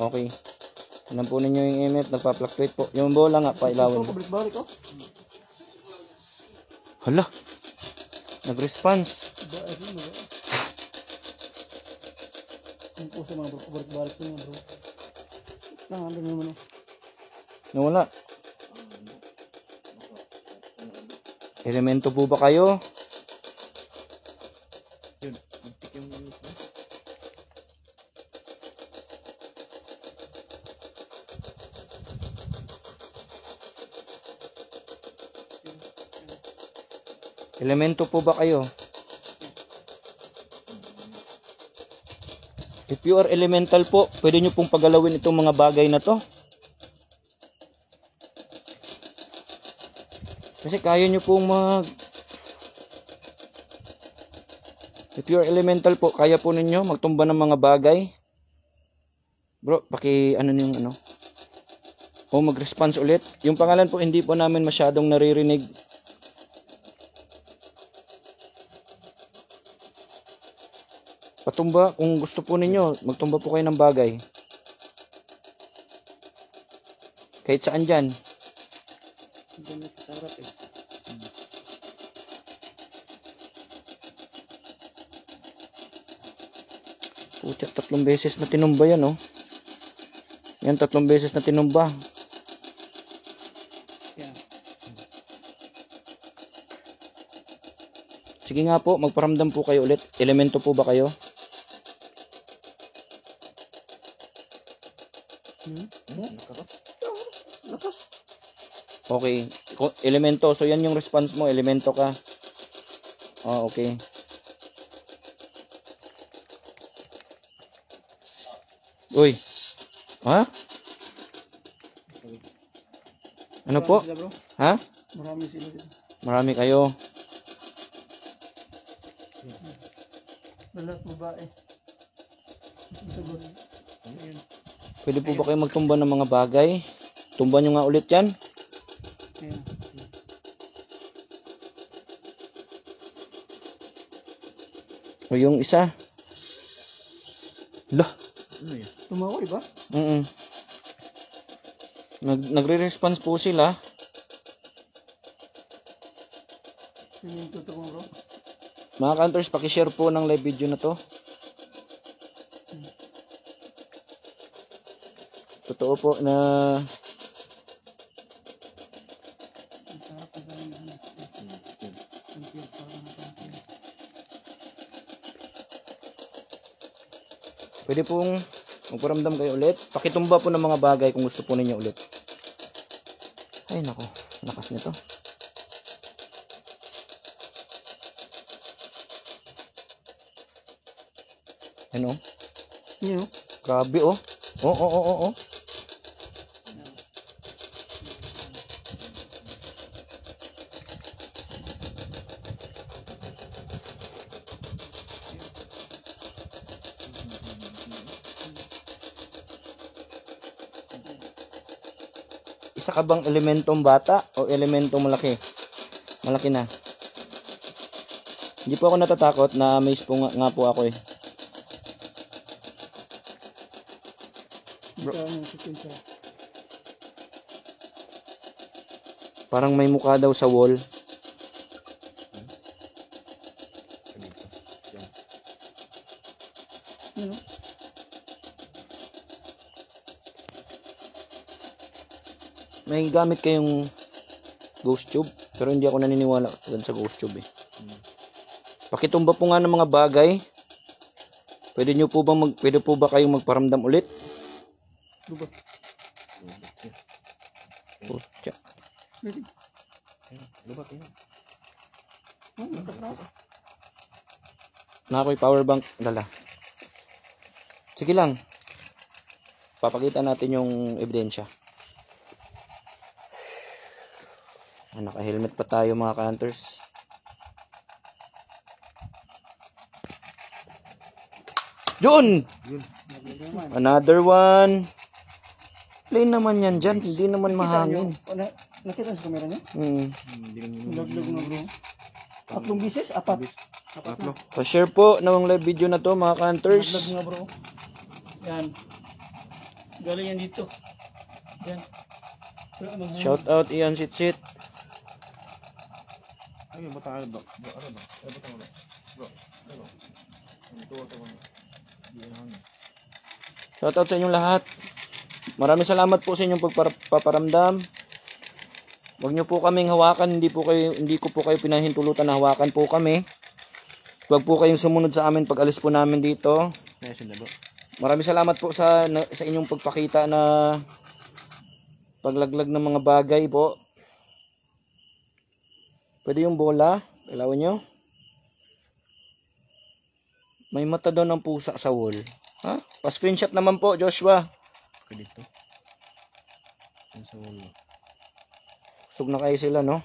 Okay. Tingnan po ninyo yung EMF, nagpa-fluctuate po. Yung bola nga, pailawin. Balik oh. Hala. Nag-response. Ang puso mga bro, balik ko mga bro. Ano naman oh. Nawala. Elemento po ba kayo? Yun, muntik yung Elemento po ba kayo? If you are elemental po, pwede nyo pong pagalawin itong mga bagay na to. Kasi kaya nyo pong If you are elemental po, kaya po ninyo magtumba ng mga bagay. Bro, O mag-response ulit. Yung pangalan po hindi po namin masyadong naririnig. Patumba, kung gusto po ninyo, magtumba po kayo ng bagay. Kahit saan dyan. Diyan na sa harap eh. Pucha, 3 beses na tinumba yan, oh. Yan, 3 beses na tinumba. Yan. Sige nga po, magparamdam po kayo ulit. Elemento po ba kayo? Lakas. Okay. Elemento. So, yan yung response mo. Elemento ka. Oh, okay. Uy. Ha? Ano po? Sila, bro. Ha? Marami sila dito. Marami kayo. Lahat babae. Sagot. Ayun. Pwede po ba kayo magtumba ng mga bagay? Tumba nyo nga ulit yan. Ayun. O yung isa. Lah. Tumaway ba? Nagre-response po sila. Yun yung totoo, bro. Mga counters, pakishare po ng live video na to. Totoo po na pwede pong magparamdam kayo ulit. Pakitumba po ng mga bagay kung gusto po ninyo ulit. Ay nako, lakas nito. Ano? Yun. Grabe oh. Oh. Isa ka bang elementong bata o elementong malaki? Malaki na. Hindi po ako natatakot, na-amaze po nga po ako eh. Bro. Ikaw ang sikin siya. Parang may mukha daw sa wall. Ano? May gamit kayong ghost tube, pero hindi ako naniniwala sa ghost tube eh. Pakitumba po nga ng mga bagay. Pwede po ba kayong magparamdam ulit? Luba. Pucha. Pwede. Luba kayo. Nakatrap. Na ako'y power bank dala. Sige lang. Papakita natin yung ebidensya. Naka-helmet pa tayo mga ka-hunters. Yun! Another one. Plain naman yan dyan. Hindi naman mahangin. Nakita sa kamera niya? Laglag na, bro. 3 bisis? 4? 4 na. Pa-share po ng live video na to mga ka-hunters. Laglag nga, bro. Yan. Galing yan dito. Yan. Shout out Ian Sitsit. Ayun, bata ka ba? Ano ba? Bro. Bro. Shout out sa inyong lahat. Maraming salamat po sa inyong pagpaparamdam. Huwag niyo po kaming hawakan, hindi ko po kayo pinahintulutan na hawakan po kami. Huwag po kayong sumunod sa amin pag alis po namin dito. Maraming salamat po sa inyong pagpakita na paglaglag ng mga bagay po. Pwede yung bola. Kailangan nyo? May mata daw ng pusa sa wall. Ha? Pa-screenshot naman po, Joshua. Okay, dito. Yan sa wall. Sug na kayo sila, no?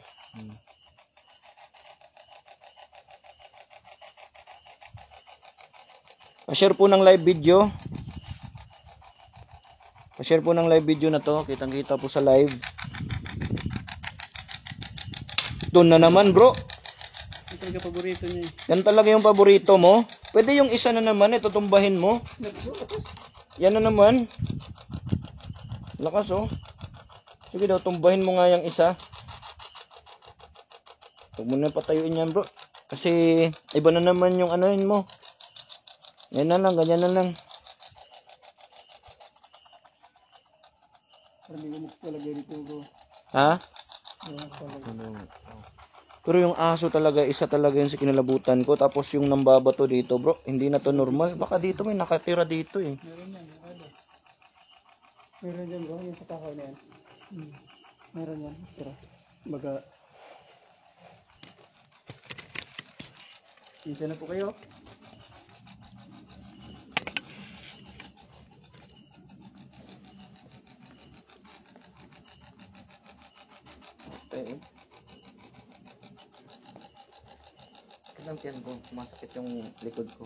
Pa-share po ng live video. Pa-share po ng live video na to. Kitang-kita po sa live. Doon na naman, bro. Ito talaga paborito niya. Yan talaga yung paborito mo. Pwede yung isa na naman, tutumbahin mo. Yan na naman. Lakas, oh. Sige daw, tumbahin mo nga yung isa. Huwag mo na patayuin yan, bro. Kasi iba na naman yung anoin mo. Yan na lang, ganyan na lang. Ha? Pero yung aso talaga, isa talaga yung sa kinalabutan ko. Tapos yung nambabato dito, bro, hindi na to normal. Baka dito may nakatira dito eh. Meron dyan bro, yung patakaw na yan. Meron yan. Tira. Baga. Isa na po kayo. Okay. Alam ko, masakit yung likod ko.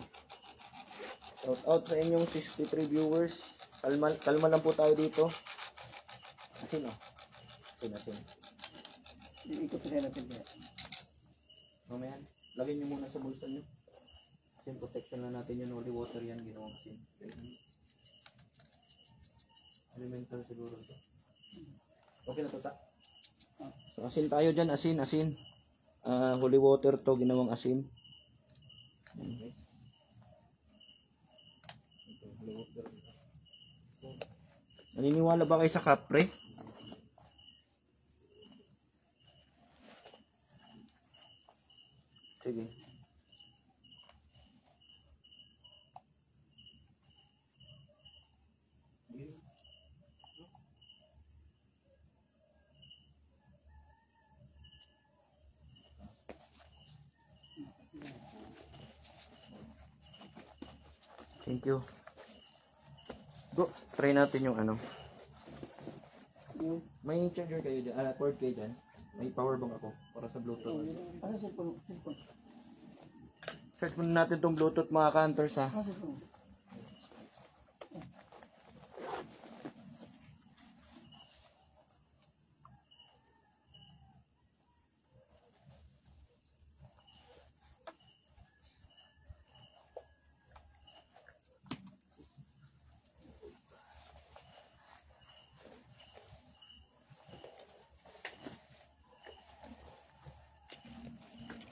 Shout out sa inyong 63 viewers. Kalma lang po tayo dito. Asin oh. Asin. Iikot na natin kaya. Mamaya, lagyan nyo muna sa bulsa nyo. Asin, protection na natin yung holy water yan. Ginawang asin. Elemental siguro ito. Okay na to ta. So asin tayo dyan. Asin. Holy water to. Ginawang asin. Okay. Holy water. Naniniwala ba kayo sa kapre? Sige. Thank you. Bro, try natin yung ano. May charger kayo dyan, cord kayo dyan. May power bank ako para sa Bluetooth. Ano cellphone? Search muna natin tong Bluetooth mga ka-hunters ha.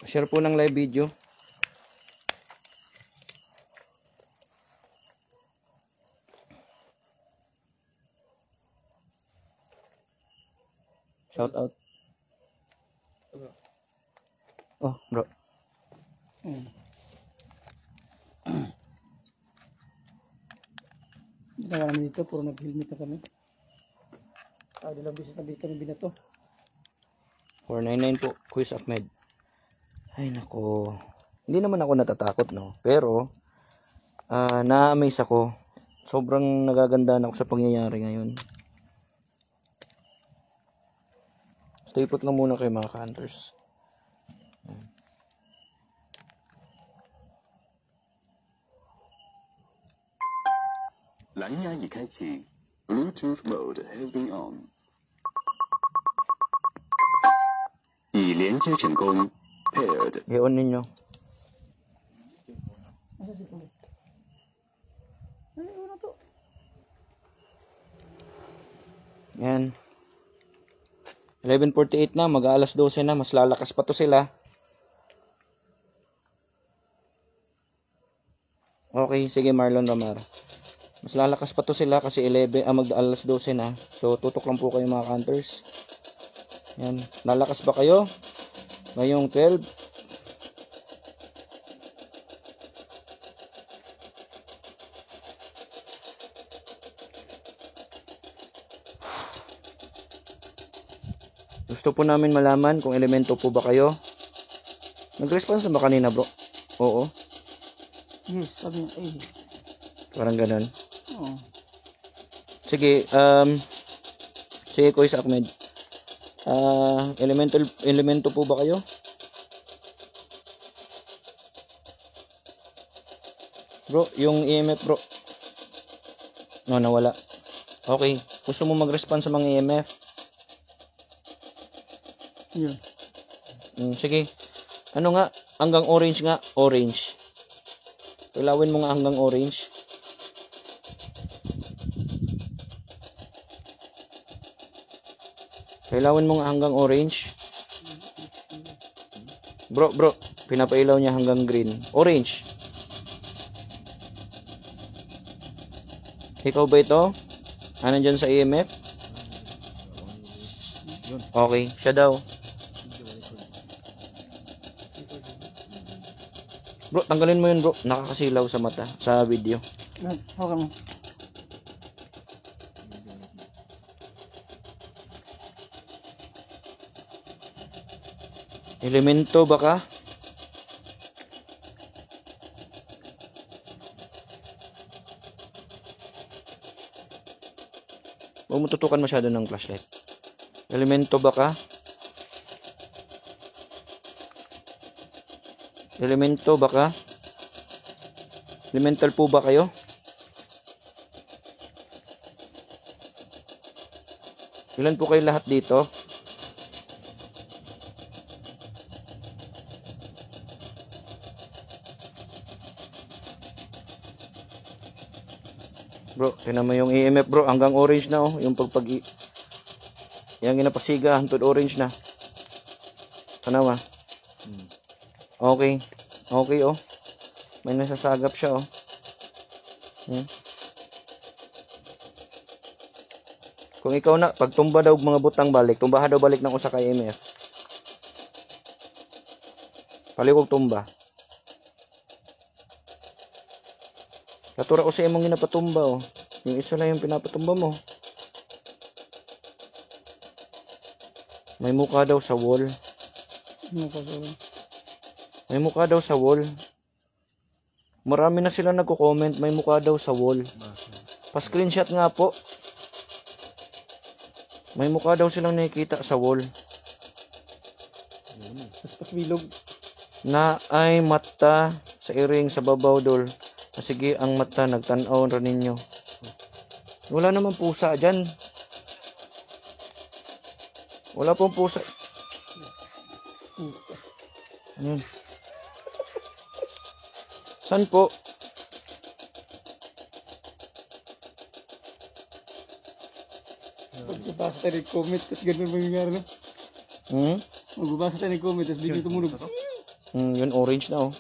Share po ng live video. Shout out. Oh, bro. Ginawa namin dito, puro nag-helmet na kami. Dalang bisis na kami binato. 499 po, Quiz Ahmed. Ay nako. Hindi naman ako natatakot no, pero na-amaze ako. Sobrang nagagandaan ako sa pangyayari ngayon. Stay put lang muna kayo mga ka-hunters. 蓝牙已开启 ，Bluetooth mode has been on， 已连接成功 ，paired。 I-on ninyo. Yan. 11:48 na, mag-aalas 12 na, mas lalakas pa to sila. Okay, sige Marlon Ramar. Mas lalakas pa to sila kasi mag-alas 12 na. So tutok lang po kayo mga hunters. Yan, lalakas ba kayo? Ngayong 12. Gusto po namin malaman kung elemento po ba kayo. Nag-response na ba kanina, bro? Oo. Yes, sabi niya, eh. Parang ganun. Oo. Sige, sige, Kuya Ahmed. Elemento po ba kayo? Bro, yung EMF, bro. No, nawala. Okay. Gusto mo mag-respond sa mga EMF? Yun. Sige. Ano nga? Hanggang orange nga. Orange. Ilawin mo nga hanggang orange. Ilawin mo nga hanggang orange. Bro. Pinapailaw niya hanggang green. Orange. Ikaw ba ito? Ano dyan sa EMF? Okay. Siya daw. Bro, tanggalin mo yun, bro. Nakakasilaw sa mata. Sa video. Yan, hawakan mo. Elemento baka? Huwag mo tutukan masyado ng flashlight. Elemento baka? Elemento baka? Elemental po ba kayo? Ilan po kayo lahat dito? Bro, tingnan mo yung EMF, bro. Hanggang orange na, oh. Yung yung ginapasiga, hantod orange na. Kanawa. Okay. Okay, oh. May nasasagap siya, oh. Kung ikaw na, pag tumba daw mga butang balik, tumbaha daw balik ng usa ka EMF. Palikog tumba. Katura ko sa imong ginapatumba, oh. Yung isa lang yung pinapatumba mo. May mukha daw sa wall. May mukha daw sa wall. Marami na sila nagko-comment, may mukha daw sa wall. Pa-screenshot nga po. May mukha daw silang nakikita sa wall. Patbilog. Na ay mata sa iring sa babaw dol. Sige, ang mata nagtanaw ra ninyo. Wala naman pusa dyan. Wala pong pusa. Ayan. Saan po? Magbabasa tayo ng comment, tapos ganun mangyayari, no? Magbabasa tayo ng comment, tapos biglang tumunog. Yun orange na, oh.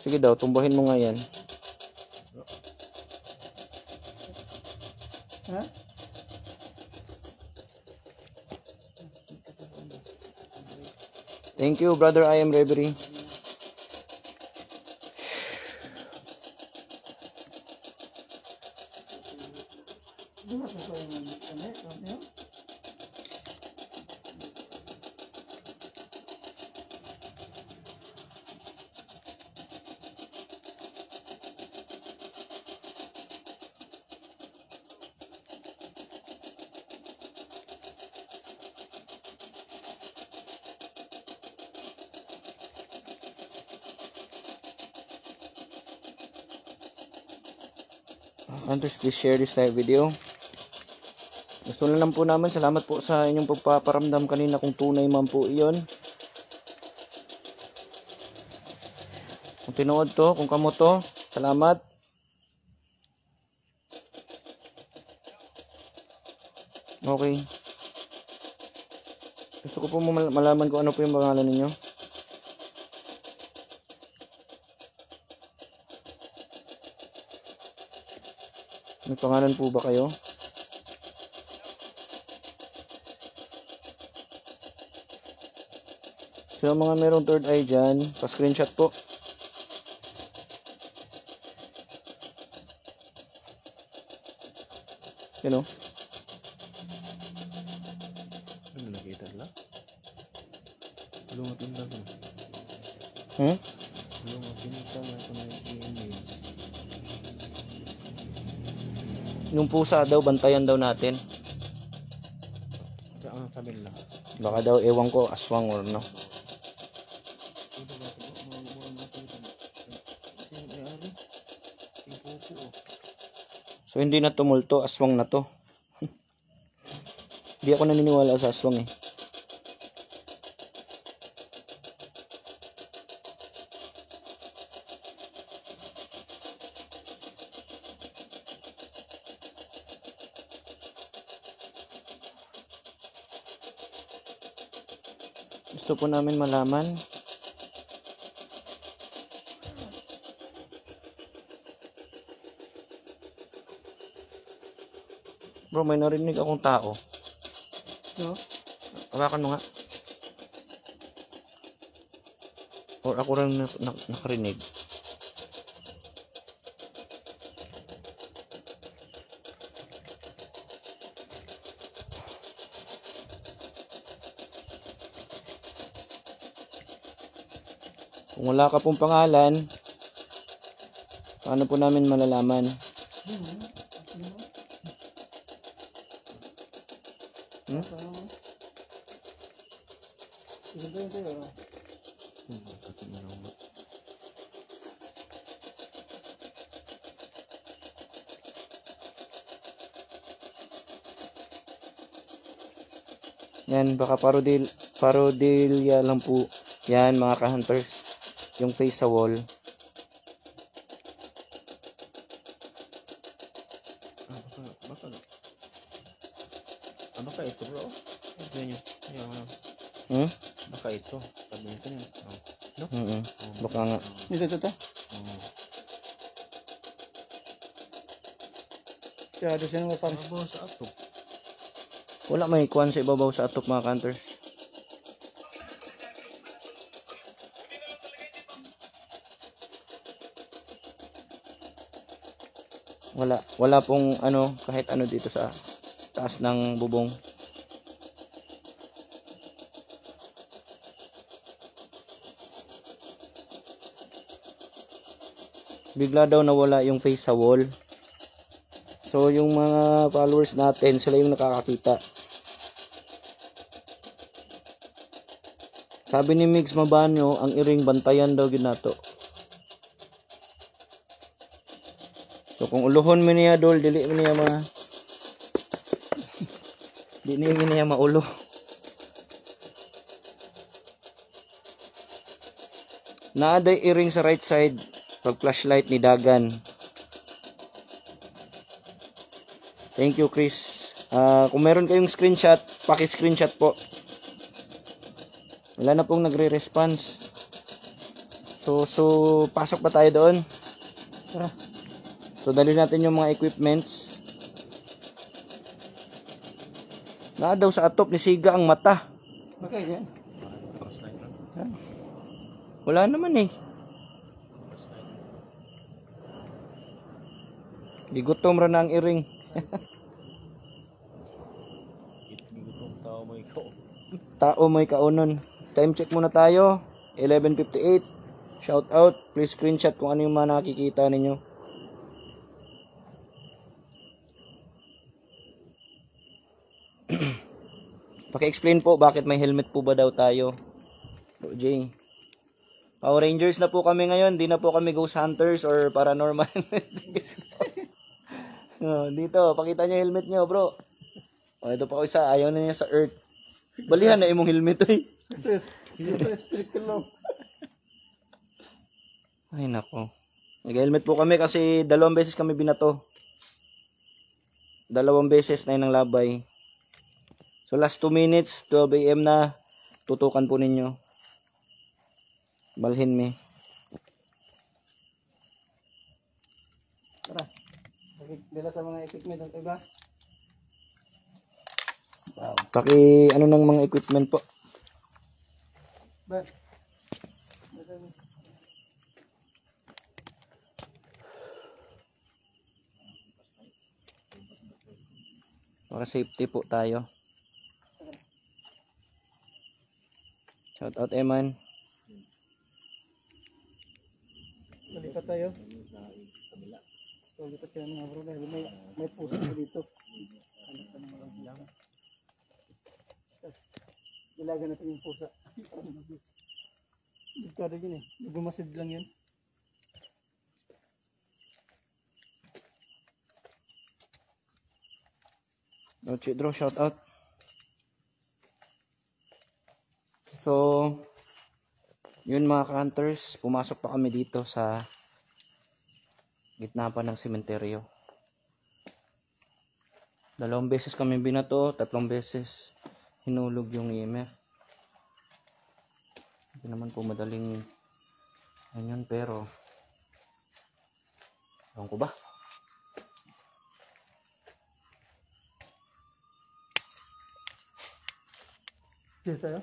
Sige daw, tumbahin mo nga yan. Ha? Thank you, brother. I am Reverie. Hunters, please share this live video. Gusto na lang po namin. Salamat po sa inyong pagpaparamdam kanina kung tunay man po iyon. Kung tinuod to, kung kamo to, salamat. Okay. Gusto ko po malaman kung ano po yung pangalan ninyo. May pangalan po ba kayo? So mga merong third eye dyan, pa-screenshot po. You know? Ano nakita lang? Lungat yung lang. Hmm? Lungat pinita nga ito na i-image. Yung pusa daw, bantayan daw natin. Sa ang sabi nila. Baka daw, ewan ko, aswang or no. Ito ba ito? Mga nakita. Ito yung ay-ari. Yung pupo oh. So, hindi na tumulto, aswang na to. Hindi ako naniniwala sa aswang eh. Gusto po namin malaman. Bro, may narinig akong tao. No? Hawakan mo nga. Or ako rin nakarinig. Kung wala ka pong pangalan, paano po namin malalaman? Hmm? Kasi malungkot. Yan, baka parodilya lang po. Yan, mga ka-hunters. Yung face sa wall. Baka ito bro. Yan yun. Yan. Hmm? Baka ito. Sabi nito niya. No? Baka nga. Ito. Kaya doon siya naman parang Bawa sa ato. Wala may kuwan sa ibabaw sa atok, mga ka-hunters. Wala pong ano, kahit ano dito sa taas ng bubong. Bigla daw nawala yung face sa wall. So yung mga followers natin, sila yung nakakakita. Sabi ni Migs Mabanyo, ang iring bantayan daw ginato. So kung uluhon mo niya dol, dili mo niya di niya maulo. Naaday iring sa right side pag flashlight ni Dagan. Thank you, Chris. Kung meron kayong screenshot, paki-screenshot po. Wala na pong nagre-response. So pasok ba tayo doon? Tara. So dali natin yung mga equipments. Na daw sa atop ni Siga ang mata. bakay yan. Wala naman eh. Gigutom ra na ang iring. Gigutong tao mo ikaw. Tao may kaunon. Time check muna tayo. 11:58. Shout out. Please screenshot kung ano yung mga nakikita ninyo. Paki-explain po bakit may helmet po ba daw tayo. Bro J. Power Rangers na po kami ngayon. Di na po kami ghost hunters or paranormal. Dito, pakita nyo helmet nyo, bro. Ito pa ko isa. Ayaw na niya sa earth. Balihan na imong helmet eh. Spiritual lang. Ay nako. Nag-helmet po kami kasi 2 beses kami binato. 2 beses na yun ang labay. So last 2 minutes, 12 AM na, tutukan po ninyo. Balhin me. Tara. Dala sa mga equipment ng iba. Paki ano ng mga equipment po. Ba. Para safety po tayo. Shout out Eman. Nalipat tayo. So, lipat kayo mga bro dahil may puso ko dito. Hanap ka ng mga ilaw. Ilagan natin yung pusa. Dito yun eh. Gumasid lang yun. Noche Draw, shout out. So, yun mga ka-hunters, pumasok pa kami dito sa gitna pa ng sementeryo. 2 beses kami binato, 3 beses hinulog yung EMF. Hindi naman po madaling ganyan, pero ewan ko ba? Dito tayo.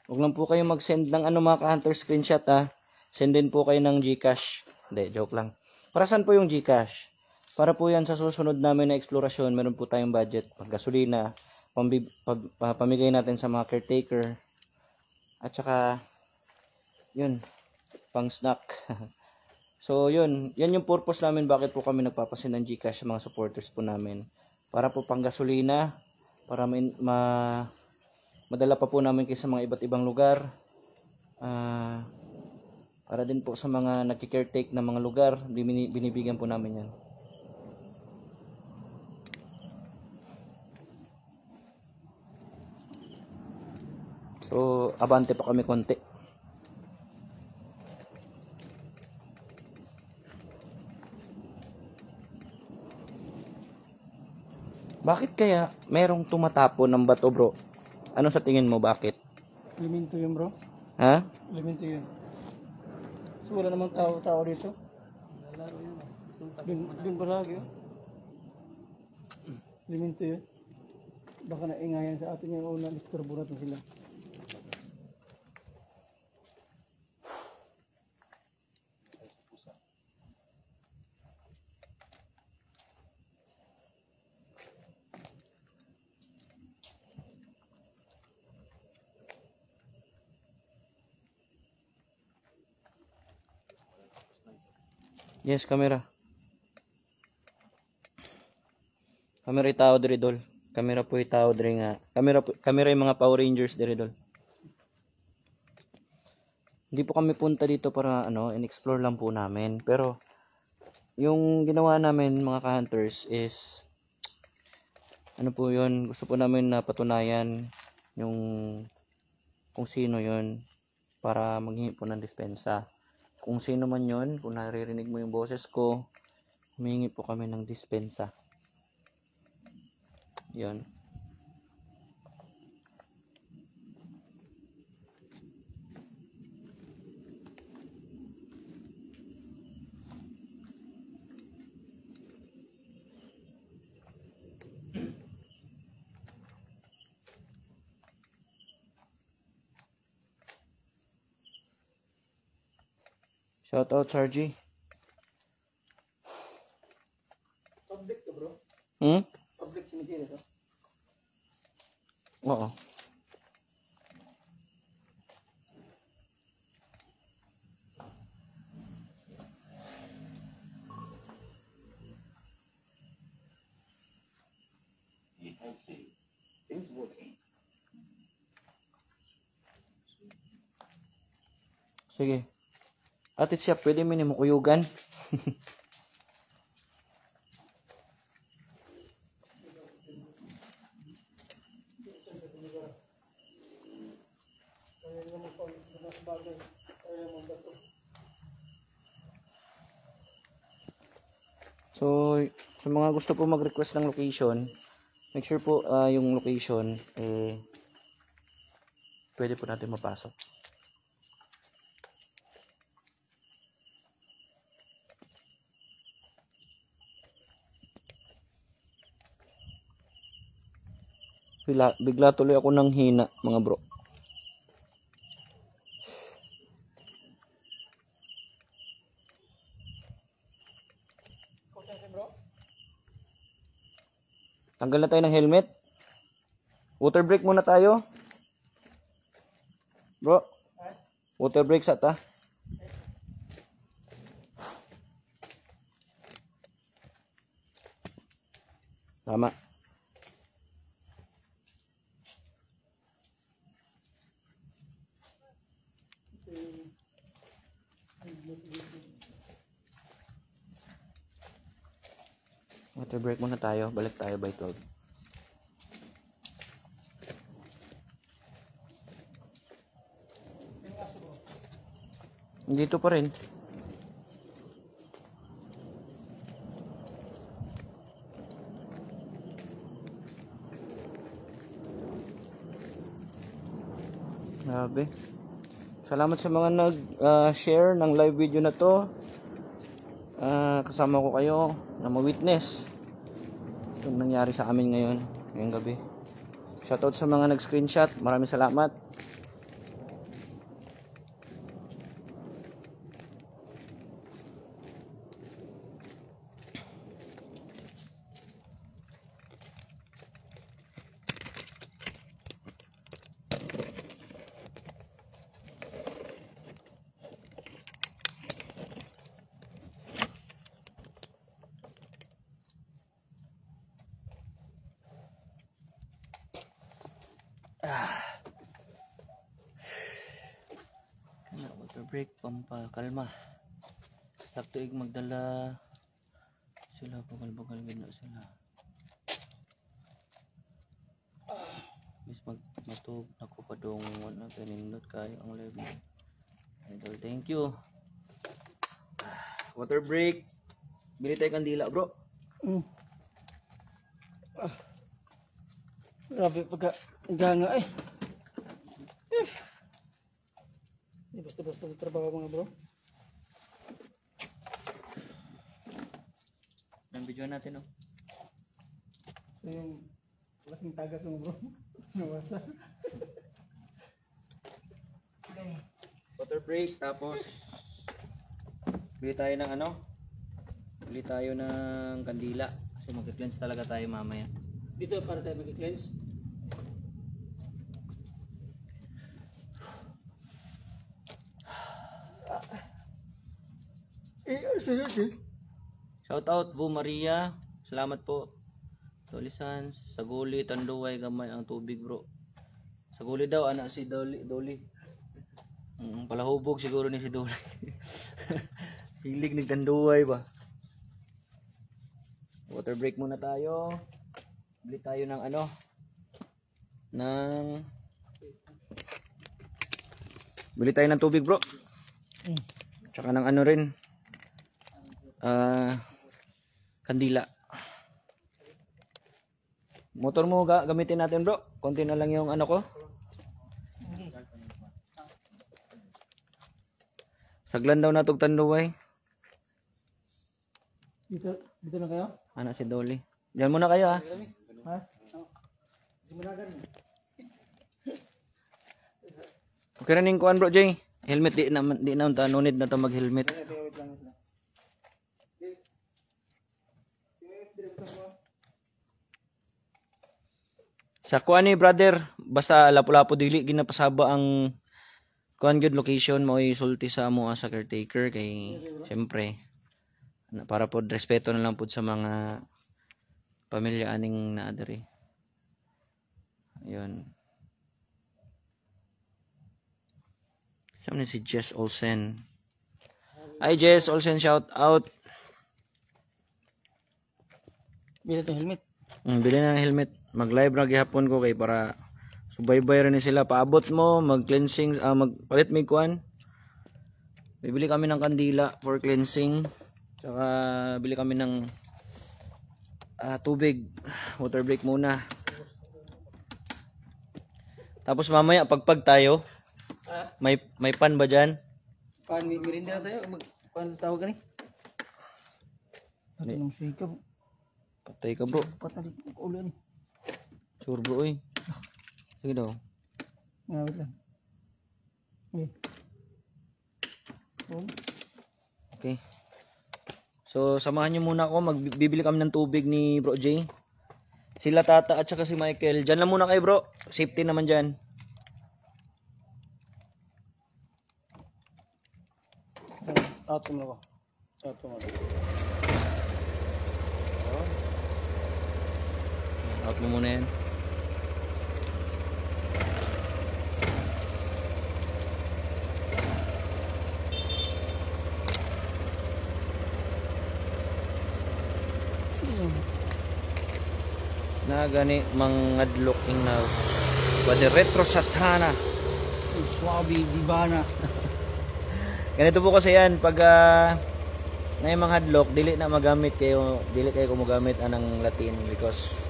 Huwag lang po kayo mag-send ng mga ka-hunter screenshot ha. Send din po kayo ng GCash. Hindi, joke lang. Para saan po yung GCash? Para po yan sa susunod namin na eksplorasyon, meron po tayong budget. Paggasolina, pamigay natin sa mga caretaker. At saka, yun, pang snack. So yun, yan yung purpose namin bakit po kami nagpapasin ng GCash sa mga supporters po namin. Para po pang gasolina, para madala pa po namin kayo sa mga iba't ibang lugar. Para din po sa mga nagki-caretake na mga lugar, binibigyan po namin yan. So, abante pa kami konti. Bakit kaya merong tumatapon ng bato, bro? Ano sa tingin mo, bakit? Liminto yun bro. Ha? Liminto yun. So wala namang tao dito. Dun palagi oh. Liminto yun. Baka naingayan sa atin yung una, disturbo natin sila. Yes, camera. Camera itao diri dol. Camera po itao diri nga. Camera yung mga Power Rangers diri dol. Hindi po kami punta dito para in-explore lang po namin. Pero yung ginawa namin mga ka-hunters is po yun, gusto po namin na patunayan yung kung sino yun para maghingi po ng dispensa. Kung sino man yun, kung naririnig mo yung boses ko, humingi po kami ng dispensa. Yun. Shout out, Sargy. Public to bro. Public cemetery to. Oo. You can see things working. Sige. Ate siya, pwede mo mo kuyugan. So, sa mga gusto po mag-request ng location, make sure po yung location pwede po natin mapasok. Bigla tuloy ako ng hina, mga bro. Tanggal na tayo ng helmet. Water break muna tayo. Bro. Water break sa ta. Tama. Water break muna tayo. Balik tayo by 12. Dito pa rin. Grabe. Salamat sa mga nag-share ng live video na to. Kasama ko kayo na ma-witness itong nangyari sa amin ngayong gabi. Shoutout sa mga nag-screenshot. Maraming salamat. Water break, pampakalma. Taktuig magdala sila, bagal-bagal na sila. Bis matug ako pa dong wala kanindot kayo ang live mo. Idol, thank you. Water break. Bili tayo kandila, bro. Grabe pagka ganga eh. Hindi basta-basta trabaho mga bro. Ang video natin, oh. So yung laking tagas mo bro. Nawasa. Water break, tapos bili tayo ng ano? Bili tayo ng kandila. Kasi mag-cleanse talaga tayo mamaya. Dito para tayo mag-cleanse. Shout out Bu Maria. Salamat po. Tolisan, Saguli, Tanduay, gamay ang tubig, bro. Saguli daw anak si Doli. Palahubog siguro ni si Doli. Hilig ni Tanduay ba. Water break muna tayo. Bili tayo ng ano? Bili tayo ng tubig, bro. Tsaka ng ano rin. Kandila. Motor mo gamitin natin, bro. Konti na lang yung ano ko. Saglan daw natog Tanduay. Dito na kayo? Anak si Dolly. Diyan muna kayo, ha. Ha? Simulagan. Okay na ning kuan, bro Jay. Helmet di na no need na to mag-helmet. Sa kuan ni brother, basta lapu-lapu dili ginapasaba ang kuan gyud location mo isulti sa amo sa caretaker kay syempre para pod respeto na lang pod sa mga pamilya aning naa diri. Ayun. Saan si Jess Olsen? Hi Jess Olsen, shout out. Bila to helmet. Bili na ng helmet. Mag-live ra gihapon ko kay para subaybay rin sila. Paabot mo, mag-cleansing, magpalit may kuan. Bibili kami ng kandila for cleansing. Tsaka bili kami ng tubig. Water break muna. Tapos mamaya pagpag tayo. May pan ba dyan? Pan mirinda na tayo. Pan tawag gani. Tatay ng sika. Patay ka, bro. Patay ko ulo ni. Sure, bro, eh. Sige daw. Ngawit lang. Okay. So, samahan nyo muna ako. Magbibili kami ng tubig ni Bro J. Sila Tata at saka si Michael. Diyan lang muna kayo bro. Safety naman dyan. Out mo ako. Out mo ako. Out mo muna yan. Na gani mangadlok na pwede retro satana. Swabe, Divana. Ganito po kasi yan pag na mga hadlock dili na magamit kayo, dili kayo gumagamit anang Latin because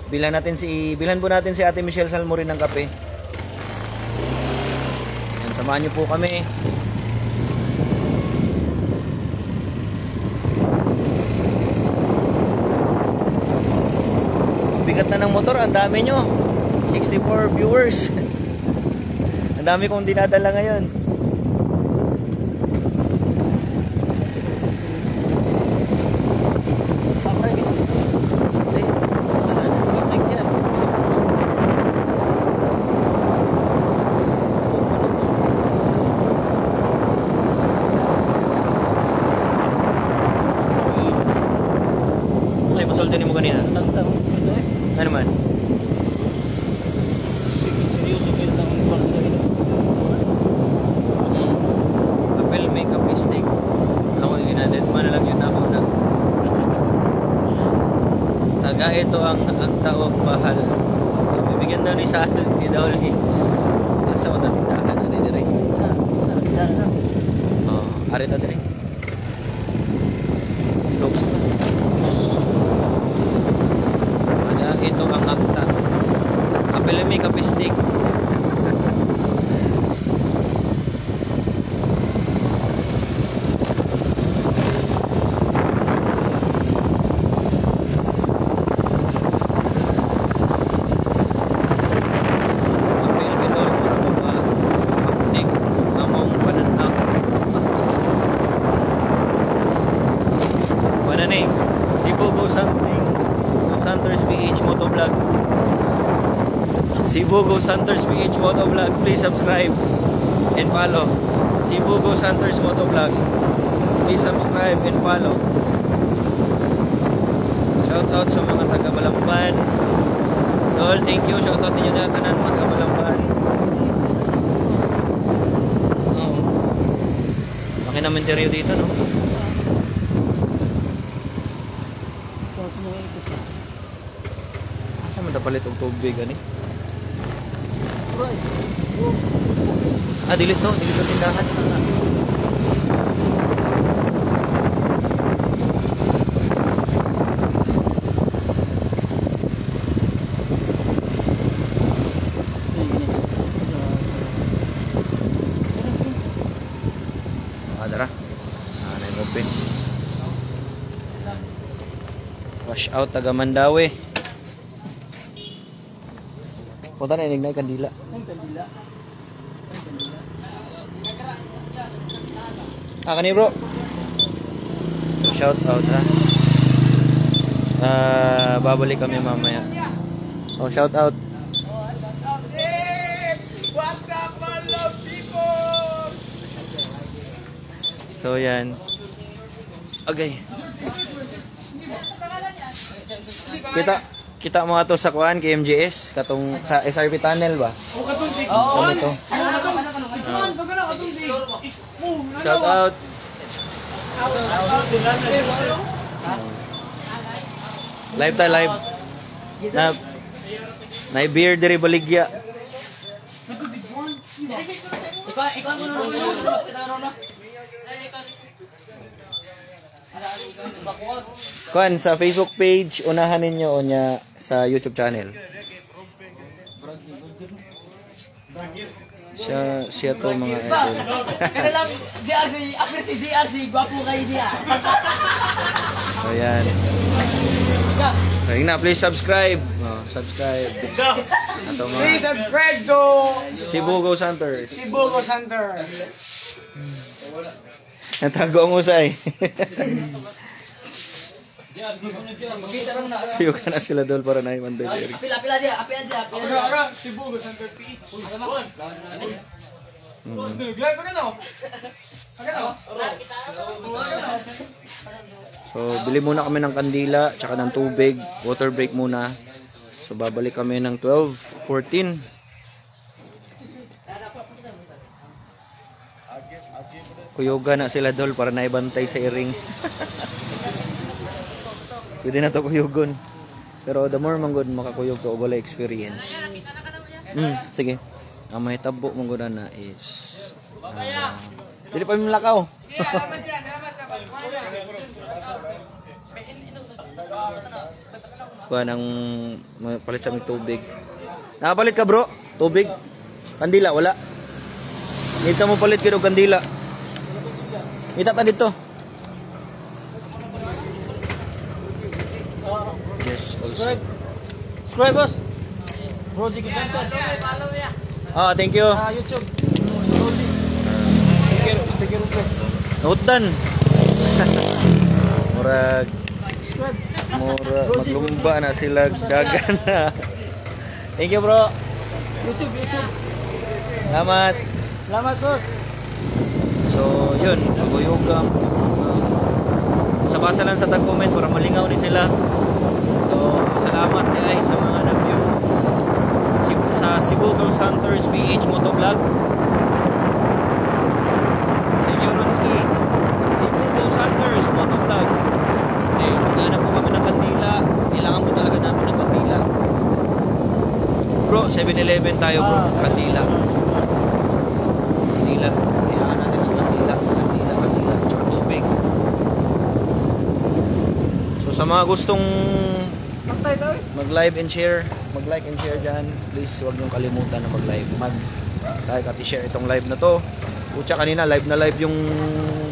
bilhan po natin si Ate Michelle Salmorin ng kape. Yan, samahan niyo po kami. Bigat na ng motor, ang dami nyo. 64 viewers. Ang dami kong dinadala ngayon. Sa'yo pasolde mo kanina? Ano man? Seryoso kayo lang ang barangay. Apple makeup mistake. Ako yung inaded man na lang yun ako na. Taga ito ang tawag mahal. Bibigyan daw ni Sahal, ni Dauli. Asa ko na tindahan na dire. Sa nagdala na. Oh, ari ta dire. Looks. Ito ang akta. Apple makeup stick. Cebu Ghost Hunters PH Motovlog, please subscribe and follow. Cebu Ghost Hunters Motovlog, please subscribe and follow. Shout out sa mga taga Malamban. Tol, thank you. Shout out ninyo na tanan mga taga Malamban. Oh. Laki naman interior dito, no? Asa man dapalit og tubig ani? Ah, dilit no? Dilit ang tindahan. Dara. Na-open. Wash out taga Mandawi. Punta na inig na kandila. Kani bro. Shout out ha. Babalik kami mamaya. Oh, shout out. What's up, my love people? So yan. Okay. Kita mga to sa kuan kay MGS katong sa SRP tunnel ba? Oo. Ito. Shout out. Live ta live. Na beer diri baligya. Kuan sa Facebook page, unahan ninyo o niya sa YouTube channel. Siya to mga idol. Kaya lang, JRC, apir si JRC, gwapo kayo diya. So yan. Kaya na, please subscribe. Oh, subscribe. Ato mga Please subscribe to Cebu Ghost Hunters. Cebu Ghost Hunter. Natago ang usay. Kuyugan na sila dol para naimantay si Eric. Apil aja. So, bili muna kami ng kandila, tsaka ng tubig, water break muna. So, babalik kami ng 12:14. Kuyugan na sila dol para naibantay sa iring. Pwede na to kuyugon. Pero the more manggod makakuyog to, wala experience. Sige. Ang may tabo manggod na is dili pa lakaw. Kuha ng palit sa aming tubig. Nakapalit ka bro? Tubig? Kandila? Wala. Dito mo palit kino kandila. Ita ta dito. Yes, also. Subscribe boss. Roji Kusanta. Ah, thank you. YouTube. Sticker po. Notan. Murag Subscribe. maglumba na sila dagan na. Thank you bro. YouTube. Salamat. Salamat boss. So, yun, mag-yoga. Basa-basa lang sa tag-comment para malingaw ni sila. So, salamat guys sa mga nag-view sa Cebu Ghost Hunters PH Motovlog. Thank you, Ronski. Cebu Ghost Hunters Motovlog. Okay, hanap po kami ng kandila. Kailangan po talaga namin ng kandila. Bro, 7-Eleven tayo bro. Kandila. Kandila. Kailangan natin ng kandila. Tsaka tubig. So sa mga gustong mag-live and share, mag-like and share dyan, please huwag niyong kalimutan na mag-live. Like at i-share itong live na to. Pucha, kanina live na live yung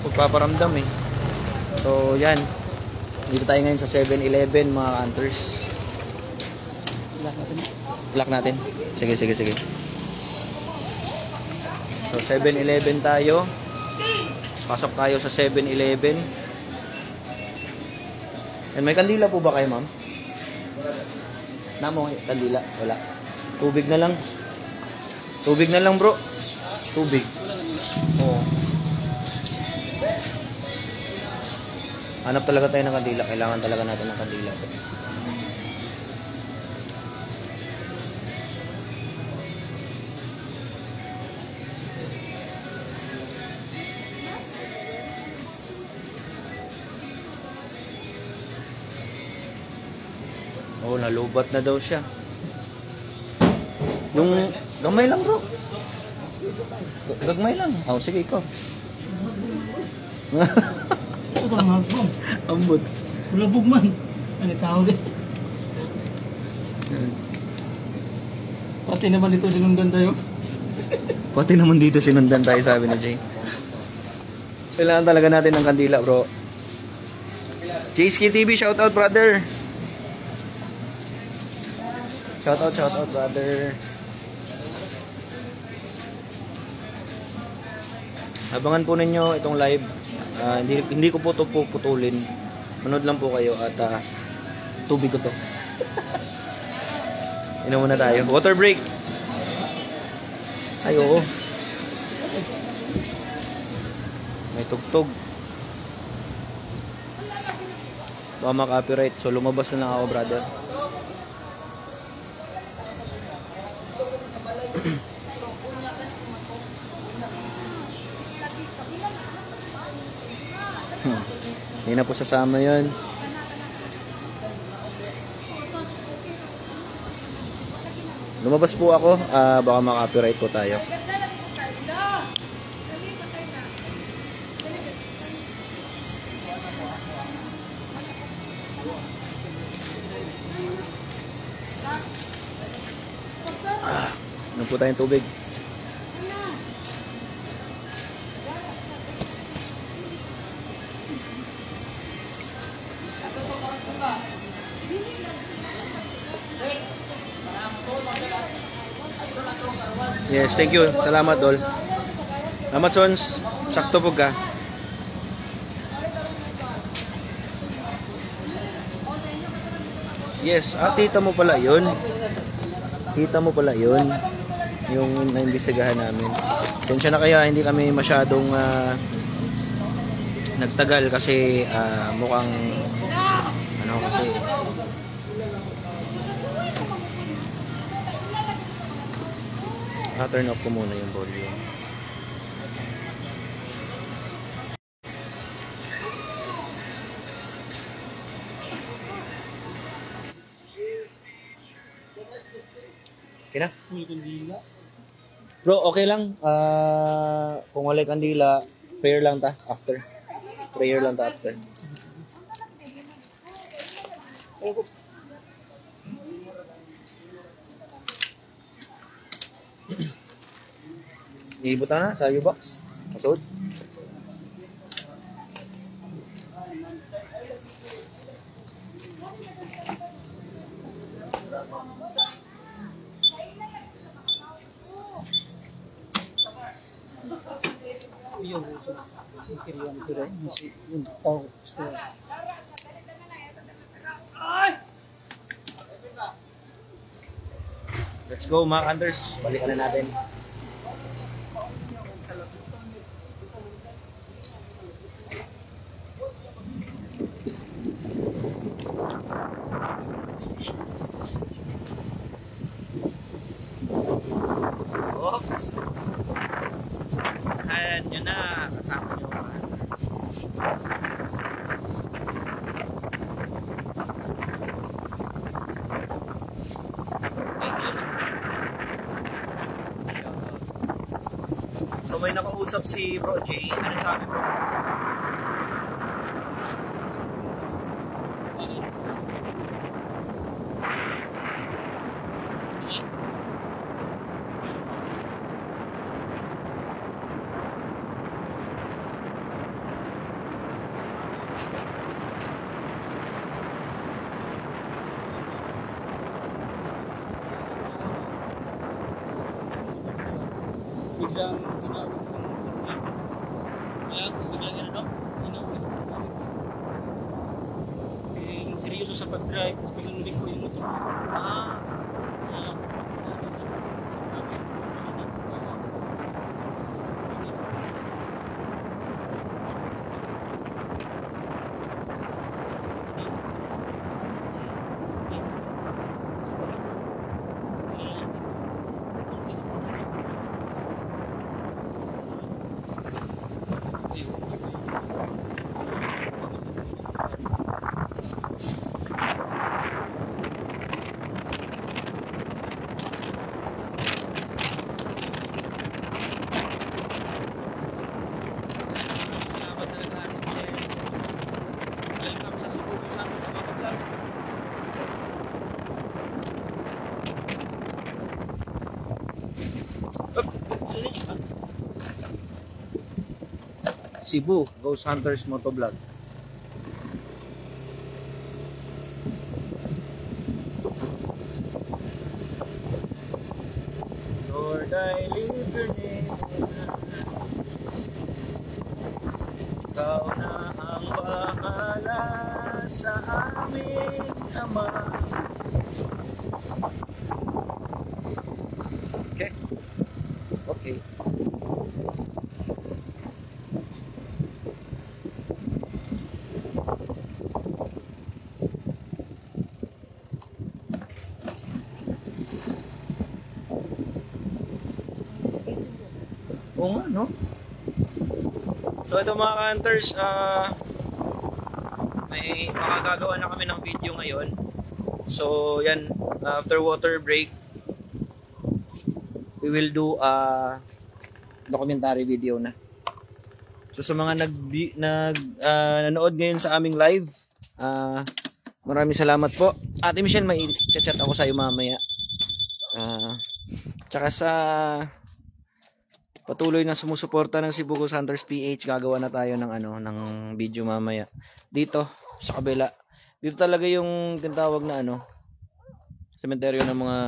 pagpaparamdam eh. So yan. Dito tayo ngayon sa 7-Eleven mga hunters. Lock natin. Sige. So 7-Eleven tayo. Pasok tayo sa 7-Eleven. And may kandila po ba kayo, ma'am? Namo kandila? Wala. Tubig na lang. Tubig na lang, bro. Tubig. Oo. Hanap talaga tayo ng kandila. Kailangan talaga natin ng kandila. Oh, nalubat na daw siya. Yung gamay lang, bro. Gagmay lang. Oh, sige ikaw. Ito ang magbom. Ambot. Ulabog man. Ano tawag eh. Pati naman ito sinundan tayo. Pati naman dito sinundan tayo, sabi ni Jay. Kailangan talaga natin ng kandila, bro. JSK TV, shout out, brother. Shout out, brother. Abangan po ninyo itong live. Hindi ko po ito puputulin. Manood lang po kayo at tubig ko to. Inom muna tayo. Water break. Ay, oo. May tugtog. Baka maka-copyright. So lumabas na lang ako, brother. Hindi na po sasama yun. Lumabas po ako, baka maka-copyright po tayo. Ano po tayong tubig? Yes, thank you. Salamat, Dol. Salamat, Sons. Sakto po ka. Yes, kita mo pala yun. Kita mo pala yun. Yung naimbestigahan namin. Sensya na kaya hindi kami masyadong nagtagal kasi mukhang ano kasi turn off ko muna yung volume. Okay na? Bro, okay lang. Kung wala kandila, prayer lang ta after. Prayer lang ta after. Iibutan na sa U-box. Masud. Let's go mga Hunters. Balikan na natin. Oops. Ayan nyo na. Kasama nyo. So may nakausap si Bro J. Ano sabi bro? Biglang biglang ano? Seryoso sa pag-drive, tapos biglang naliko yung motor. Cebu Ghost Hunters Motovlog. Lord, I live your name. Ikaw na ang bahala sa aming Ama. Okay. Okay. Oo nga, no? So ito mga hunters, may makagagawa na kami ng video ngayon. So yan, after water break, we will do a documentary video na. So sa mga nanood ngayon sa aming live, maraming salamat po. Ate Michelle, may chat ako sa iyo mamaya. Tsaka sa patuloy na sumusuporta ng Cebu Ghost Hunters PH, gagawa na tayo ng ng video mamaya. Dito sa kabila. Dito talaga yung tinatawag na sementeryo ng mga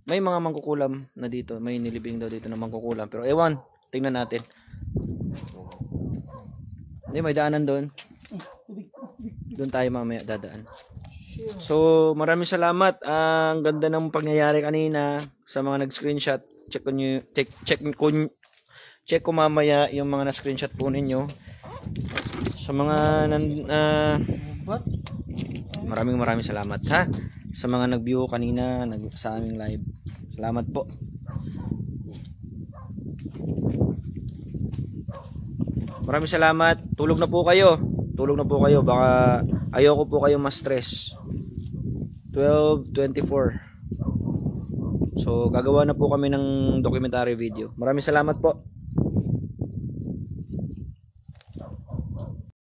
may mga mangkukulam na dito. May nilibing daw dito ng mangkukulam. Pero ewan, tingnan natin. Hindi, may daanan doon. Doon tayo mamaya dadaan. you. So, maraming salamat. Ang ganda ng pangyayari kanina sa mga nag-screenshot. Check ko mamaya yung mga na-screenshot po ninyo. Sa mga But, maraming salamat ha. Sa mga nag-view kanina sa aming live. Salamat po. Maraming salamat. Tulog na po kayo. Baka ayoko po kayo ma-stress. 12:24. So gagawa na po kami ng documentary video. Maraming salamat po.